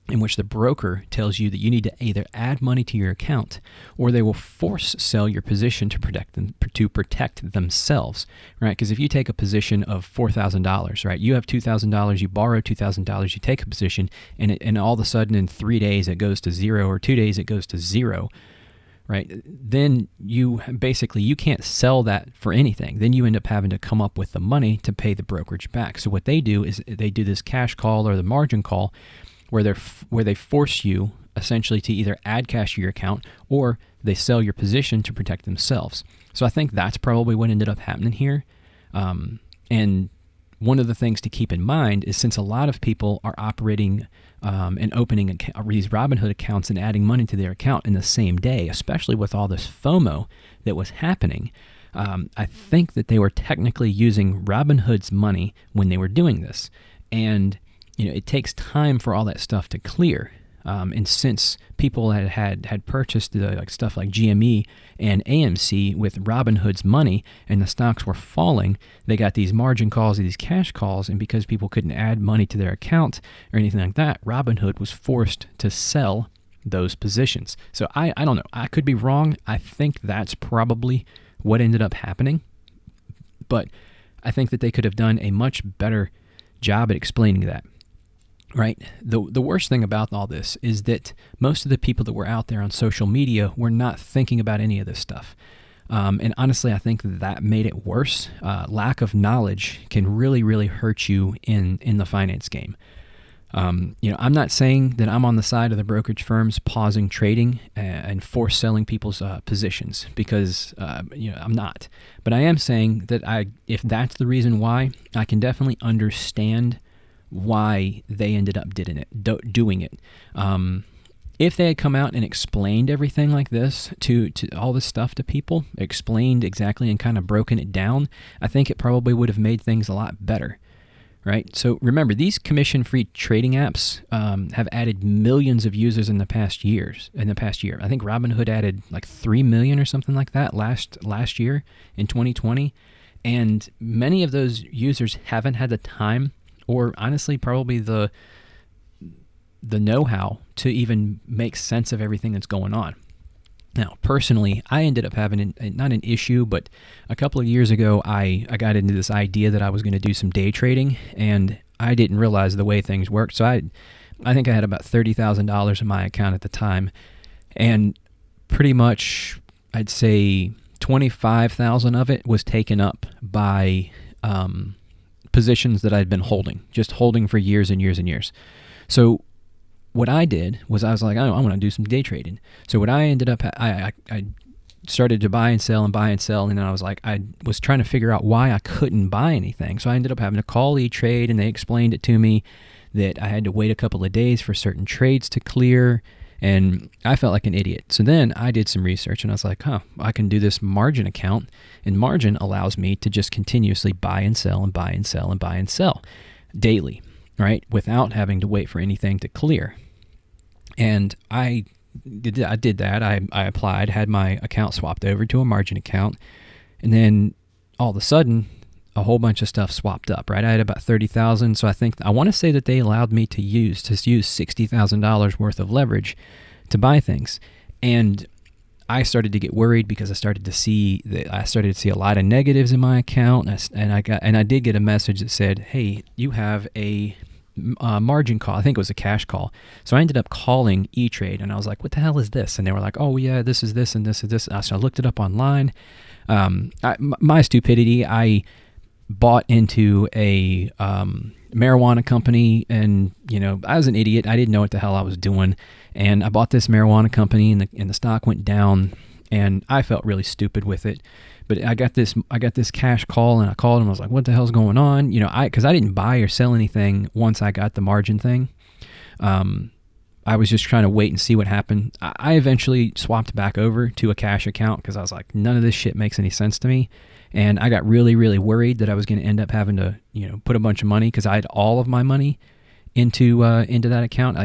in which the broker tells you that you need to either add money to your account or they will force sell your position to protect themselves, right? Because if you take a position of $4,000, right, you have $2,000, you borrow $2,000, you take a position, and all of a sudden in 3 days it goes to zero, or 2 days it goes to zero, right? Then you can't sell that for anything. Then you end up having to come up with the money to pay the brokerage back. So what they do is they do this cash call or the margin call, where they force you essentially to either add cash to your account or they sell your position to protect themselves. So I think that's probably what ended up happening here. And one of the things to keep in mind is since a lot of people are operating and opening these Robinhood accounts and adding money to their account in the same day, especially with all this FOMO that was happening, I think that they were technically using Robinhood's money when they were doing this. And, it takes time for all that stuff to clear. And since people had purchased stuff like GME and AMC with Robinhood's money and the stocks were falling, they got these margin calls, these cash calls, and because people couldn't add money to their account or anything like that, Robinhood was forced to sell those positions. So I don't know. I could be wrong. I think that's probably what ended up happening. But I think that they could have done a much better job at explaining that. Right. The worst thing about all this is that most of the people that were out there on social media were not thinking about any of this stuff. And honestly, I think that made it worse. Lack of knowledge can really, really hurt you in the finance game. I'm not saying that I'm on the side of the brokerage firms pausing trading and force selling people's positions because, I'm not. But I am saying that if that's the reason why, I can definitely understand why they ended up doing it. If they had come out and explained everything like this to all this stuff to people, explained exactly and kind of broken it down, I think it probably would have made things a lot better, right? So remember, these commission-free trading apps have added millions of users in the past year. I think Robinhood added like 3 million or something like that last year in 2020, and many of those users haven't had the time or honestly probably the know-how to even make sense of everything that's going on. Now, personally, I ended up having not an issue, but a couple of years ago, I got into this idea that I was going to do some day trading, and I didn't realize the way things worked. So I think I had about $30,000 in my account at the time, and pretty much I'd say 25,000 of it was taken up by positions that I'd been just holding for years and years and years. So what I did was I was like, I want to do some day trading. So what I ended up, I started to buy and sell, and then I was like, I was trying to figure out why I couldn't buy anything. So I ended up having to call E-Trade, and they explained it to me that I had to wait a couple of days for certain trades to clear, and I felt like an idiot. So then I did some research, and I was like, I can do this margin account, and margin allows me to just continuously buy and sell and buy and sell and buy and sell daily, right, without having to wait for anything to clear. And I did that. I applied, had my account swapped over to a margin account, and then all of a sudden, a whole bunch of stuff swapped up, right? I had about 30,000, so I want to say that they allowed me to use $60,000 worth of leverage to buy things, and I started to get worried because I started to see a lot of negatives in my account, and I did get a message that said, "Hey, you have a margin call." I think it was a cash call. So I ended up calling E-Trade, and I was like, "What the hell is this?" And they were like, "Oh yeah, this is this and this is this." So I looked it up online. My stupidity, I bought into a marijuana company, and I was an idiot. I didn't know what the hell I was doing, and I bought this marijuana company, and the stock went down, and I felt really stupid with it. But I got this cash call, and I called him. I was like, "What the hell's going on?" Because I didn't buy or sell anything once I got the margin thing. I was just trying to wait and see what happened. I eventually swapped back over to a cash account because I was like, none of this shit makes any sense to me. And I got really, really worried that I was going to end up having to, put a bunch of money because I had all of my money into that account.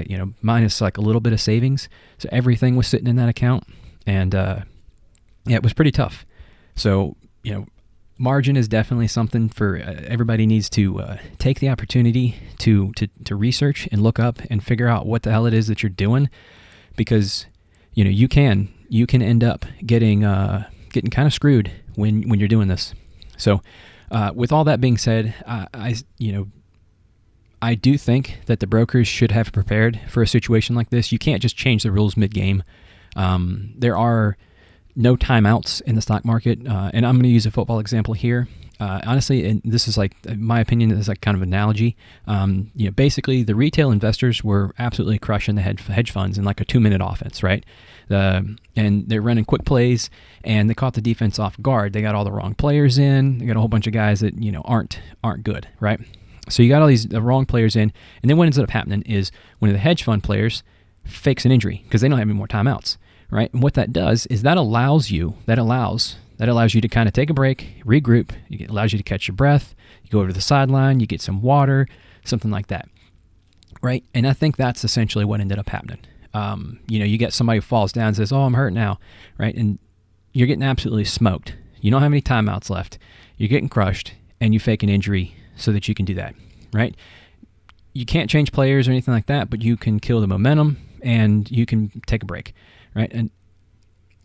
Minus like a little bit of savings, so everything was sitting in that account, and it was pretty tough. So margin is definitely something for everybody needs to take the opportunity to research and look up and figure out what the hell it is that you're doing, because you can end up getting kind of screwed when you're doing this. So with all that being said, I do think that the brokers should have prepared for a situation like this. You can't just change the rules mid-game. There are no timeouts in the stock market. And I'm going to use a football example here. Honestly, and this is like, my opinion is like kind of an analogy. Basically the retail investors were absolutely crushing the hedge funds in like a 2-minute offense, right? And they're running quick plays, and they caught the defense off guard. They got all the wrong players in. They got a whole bunch of guys that aren't good, right? So you got all the wrong players in, and then what ends up happening is one of the hedge fund players fakes an injury because they don't have any more timeouts, right? And what that does is that allows you to kind of take a break, regroup. It allows you to catch your breath. You go over to the sideline, you get some water, something like that, right? And I think that's essentially what ended up happening. You get somebody who falls down and says, "Oh, I'm hurt now," right? And you're getting absolutely smoked. You don't have any timeouts left. You're getting crushed, and you fake an injury so that you can do that, right? You can't change players or anything like that, but you can kill the momentum, and you can take a break, right? And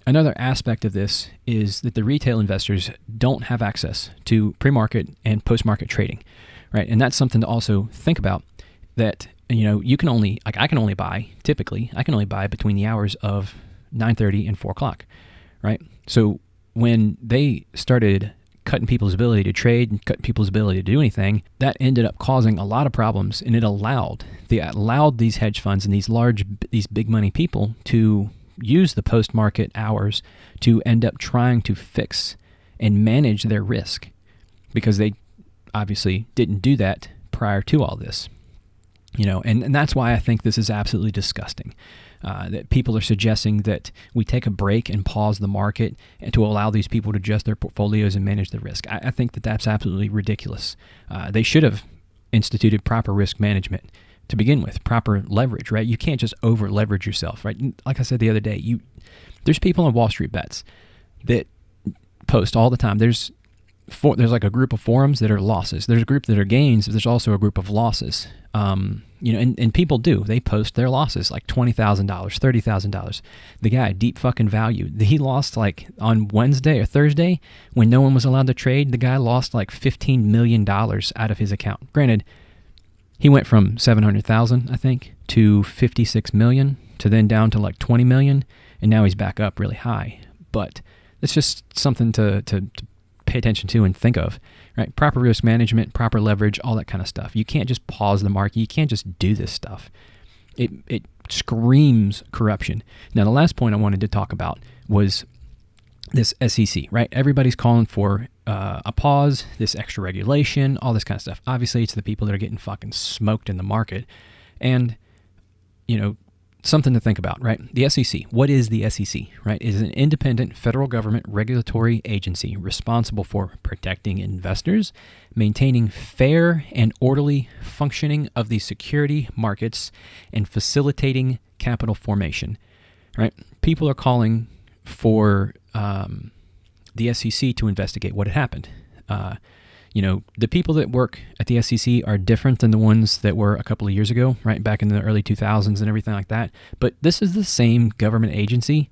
another aspect of this is that the retail investors don't have access to pre-market and post-market trading, right? And that's something to also think about, that you can only, like I can only buy between the hours of 9:30 and 4 o'clock, right? So when they started cutting people's ability to trade and cutting people's ability to do anything, that ended up causing a lot of problems, and it allowed these hedge funds and these big money people to use the post-market hours to end up trying to fix and manage their risk, because they obviously didn't do that prior to all this. And that's why I think this is absolutely disgusting, that people are suggesting that we take a break and pause the market and to allow these people to adjust their portfolios and manage the risk. I think that that's absolutely ridiculous. They should have instituted proper risk management to begin with, proper leverage, right? You can't just over leverage yourself, right? Like I said the other day, there's people on WallStreetBets that post all the time. There's like a group of forums that are losses. There's a group that are gains, but there's also a group of losses. And people they post their losses, like $20,000, $30,000. The guy, Deep fucking Value, he lost like on Wednesday or Thursday when no one was allowed to trade. The guy lost like $15 million out of his account. Granted, he went from 700,000, I think, to 56 million, to then down to like 20 million, and now he's back up really high. But it's just something to pay attention to and think of, right? Proper risk management, proper leverage, all that kind of stuff. You can't just pause the market. You can't just do this stuff. It screams corruption. Now, the last point I wanted to talk about was this SEC, right? Everybody's calling for a pause, this extra regulation, all this kind of stuff. Obviously, it's the people that are getting fucking smoked in the market. And, something to think about, right? The SEC, what is the SEC, right? It is an independent federal government regulatory agency responsible for protecting investors, maintaining fair and orderly functioning of the security markets, and facilitating capital formation, right? People are calling for the SEC to investigate what had happened. The people that work at the SEC are different than the ones that were a couple of years ago, right, back in the early 2000s and everything like that. But this is the same government agency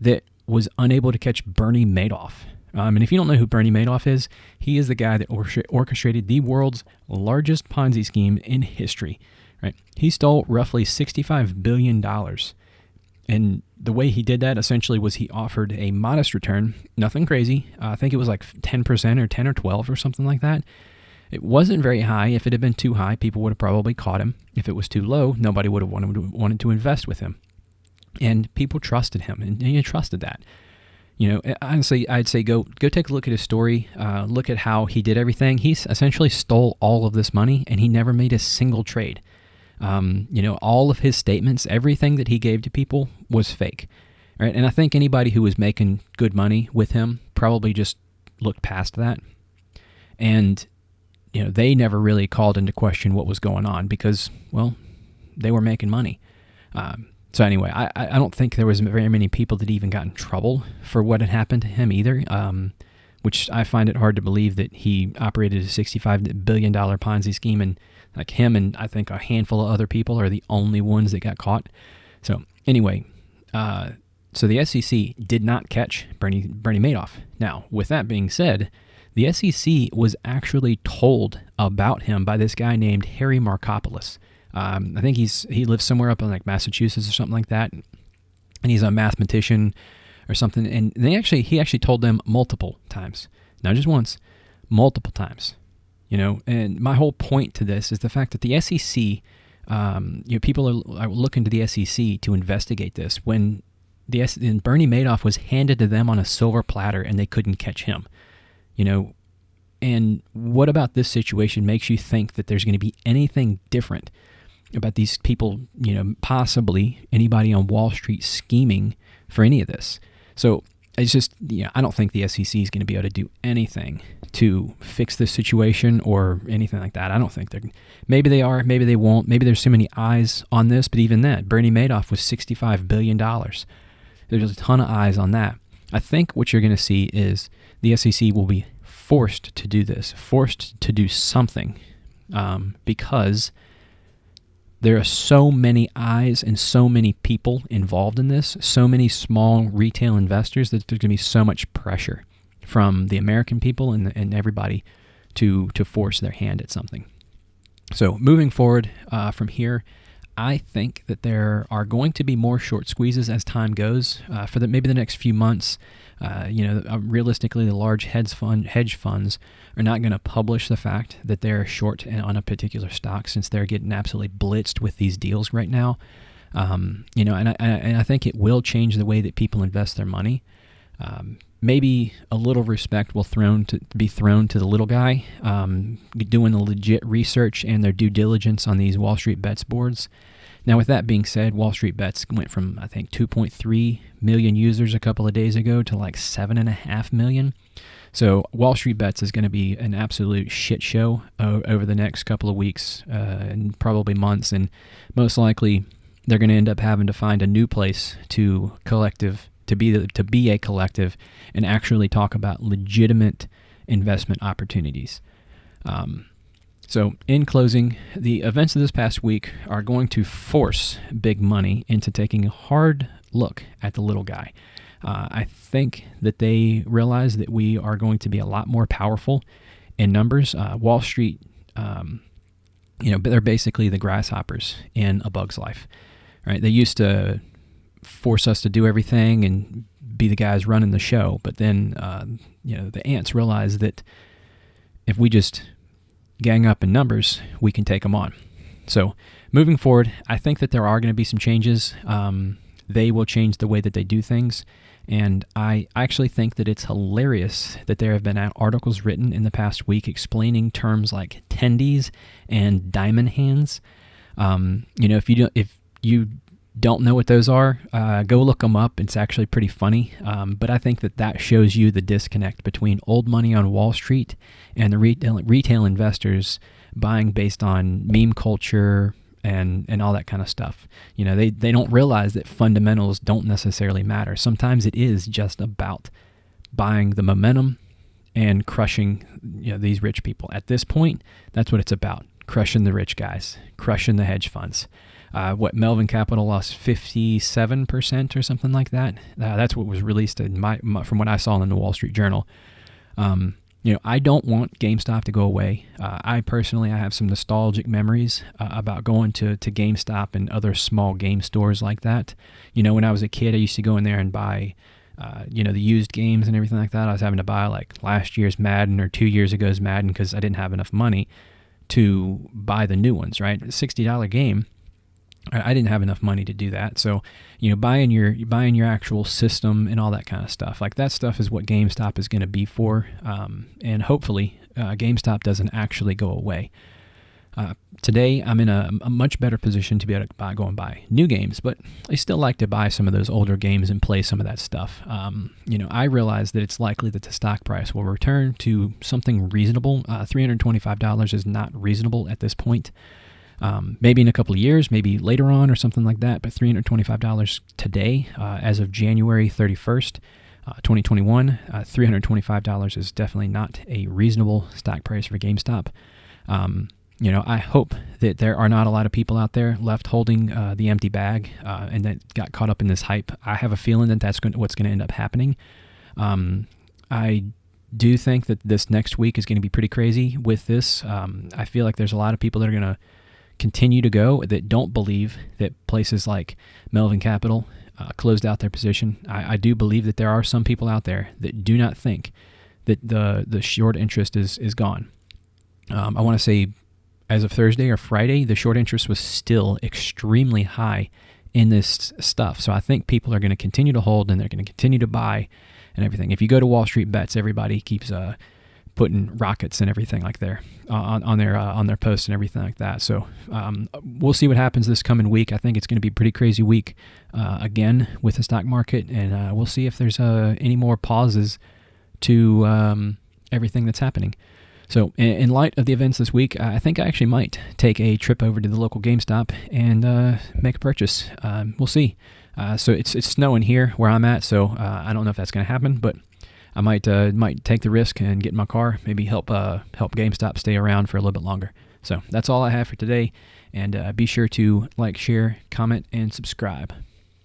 that was unable to catch Bernie Madoff. And if you don't know who Bernie Madoff is, he is the guy that orchestrated the world's largest Ponzi scheme in history, right? He stole roughly $65 billion. And the way he did that essentially was he offered a modest return, nothing crazy. I think it was like 10% or 10 or 12 or something like that. It wasn't very high. If it had been too high, people would have probably caught him. If it was too low, nobody would have wanted to invest with him. And people trusted him, and he trusted that. Honestly, I'd say go take a look at his story. Look at how he did everything. He essentially stole all of this money, and he never made a single trade. All of his statements, everything that he gave to people was fake, right? And I think anybody who was making good money with him probably just looked past that. And, they never really called into question what was going on because, well, they were making money. So anyway, I don't think there was very many people that even got in trouble for what had happened to him either, which I find it hard to believe that he operated a $65 billion Ponzi scheme, and like him and I think a handful of other people are the only ones that got caught. So anyway, so the SEC did not catch Bernie Madoff. Now, with that being said, the SEC was actually told about him by this guy named Harry Markopolos. I think he lives somewhere up in like Massachusetts or something like that, and he's a mathematician or something. And he actually told them multiple times, not just once, multiple times. And my whole point to this is the fact that the SEC, people are looking to the SEC to investigate this when and Bernie Madoff was handed to them on a silver platter and they couldn't catch him. And what about this situation makes you think that there's going to be anything different about these people, possibly anybody on Wall Street scheming for any of this? So it's just, I don't think the SEC is going to be able to do anything to fix this situation or anything like that. I don't think maybe they are, maybe they won't. Maybe there's so many eyes on this, but even that, Bernie Madoff was $65 billion. There's a ton of eyes on that. I think what you're going to see is the SEC will be forced to do this, forced to do something, because there are so many eyes and so many people involved in this, so many small retail investors, that there's going to be so much pressure from the American people and everybody to force their hand at something. So moving forward from here, I think that there are going to be more short squeezes as time goes for maybe the next few months. Realistically, the large hedge funds are not going to publish the fact that they're short on a particular stock, since they're getting absolutely blitzed with these deals right now. And I think it will change the way that people invest their money. Maybe a little respect will be thrown to the little guy doing the legit research and their due diligence on these Wall Street Bets boards. Now, with that being said, Wall Street Bets went from, I think, 2.3 million users a couple of days ago to like 7.5 million. So Wall Street Bets is going to be an absolute shit show over the next couple of weeks and probably months, and most likely they're going to end up having to find a new place to be a collective and actually talk about legitimate investment opportunities. So in closing, the events of this past week are going to force big money into taking a hard look at the little guy. I think that they realize that we are going to be a lot more powerful in numbers. Wall Street, they're basically the grasshoppers in A Bug's Life, right? They used to force us to do everything and be the guys running the show, but then, the ants realize that if we just gang up in numbers, we can take them on. So moving forward, I think that there are going to be some changes. They will change the way that they do things. And I actually think that it's hilarious that there have been articles written in the past week explaining terms like tendies and diamond hands. If you don't know what those are, go look them up. It's actually pretty funny. But I think that shows you the disconnect between old money on Wall Street and the retail investors buying based on meme culture and all that kind of stuff. They don't realize that fundamentals don't necessarily matter. Sometimes it is just about buying the momentum and crushing these rich people. At this point, that's what it's about. Crushing the rich guys, crushing the hedge funds. Melvin Capital lost 57% or something like that. That's what was released in from what I saw in the Wall Street Journal. I don't want GameStop to go away. I have some nostalgic memories about going to GameStop and other small game stores like that. When I was a kid, I used to go in there and buy, the used games and everything like that. I was having to buy like last year's Madden or 2 years ago's Madden because I didn't have enough money to buy the new ones, right? A $60 game. I didn't have enough money to do that. So, buying your actual system and all that kind of stuff, like that stuff is what GameStop is going to be for. And hopefully GameStop doesn't actually go away. Today, I'm in a much better position to be able to go and buy new games, but I still like to buy some of those older games and play some of that stuff. I realize that it's likely that the stock price will return to something reasonable. $325 is not reasonable at this point. Maybe in a couple of years, maybe later on or something like that, but $325 today, as of January 31st, 2021, $325 is definitely not a reasonable stock price for GameStop. I hope that there are not a lot of people out there left holding the empty bag and that got caught up in this hype. I have a feeling that that's what's going to end up happening. I do think that this next week is going to be pretty crazy with this. I feel like there's a lot of people that are going to continue to go that don't believe that places like Melvin Capital closed out their position. I do believe that there are some people out there that do not think that the short interest is gone. I want to say as of Thursday or Friday, the short interest was still extremely high in this stuff. So I think people are going to continue to hold and they're going to continue to buy and everything. If you go to Wall Street Bets, everybody keeps putting rockets and everything like there on their posts and everything like that. So we'll see what happens this coming week. I think it's going to be a pretty crazy week again with the stock market, and we'll see if there's any more pauses to everything that's happening. So in light of the events this week, I think I actually might take a trip over to the local GameStop and make a purchase. We'll see. So it's snowing here where I'm at, so I don't know if that's going to happen, but I might take the risk and get in my car, maybe help GameStop stay around for a little bit longer. So that's all I have for today, and be sure to like, share, comment, and subscribe.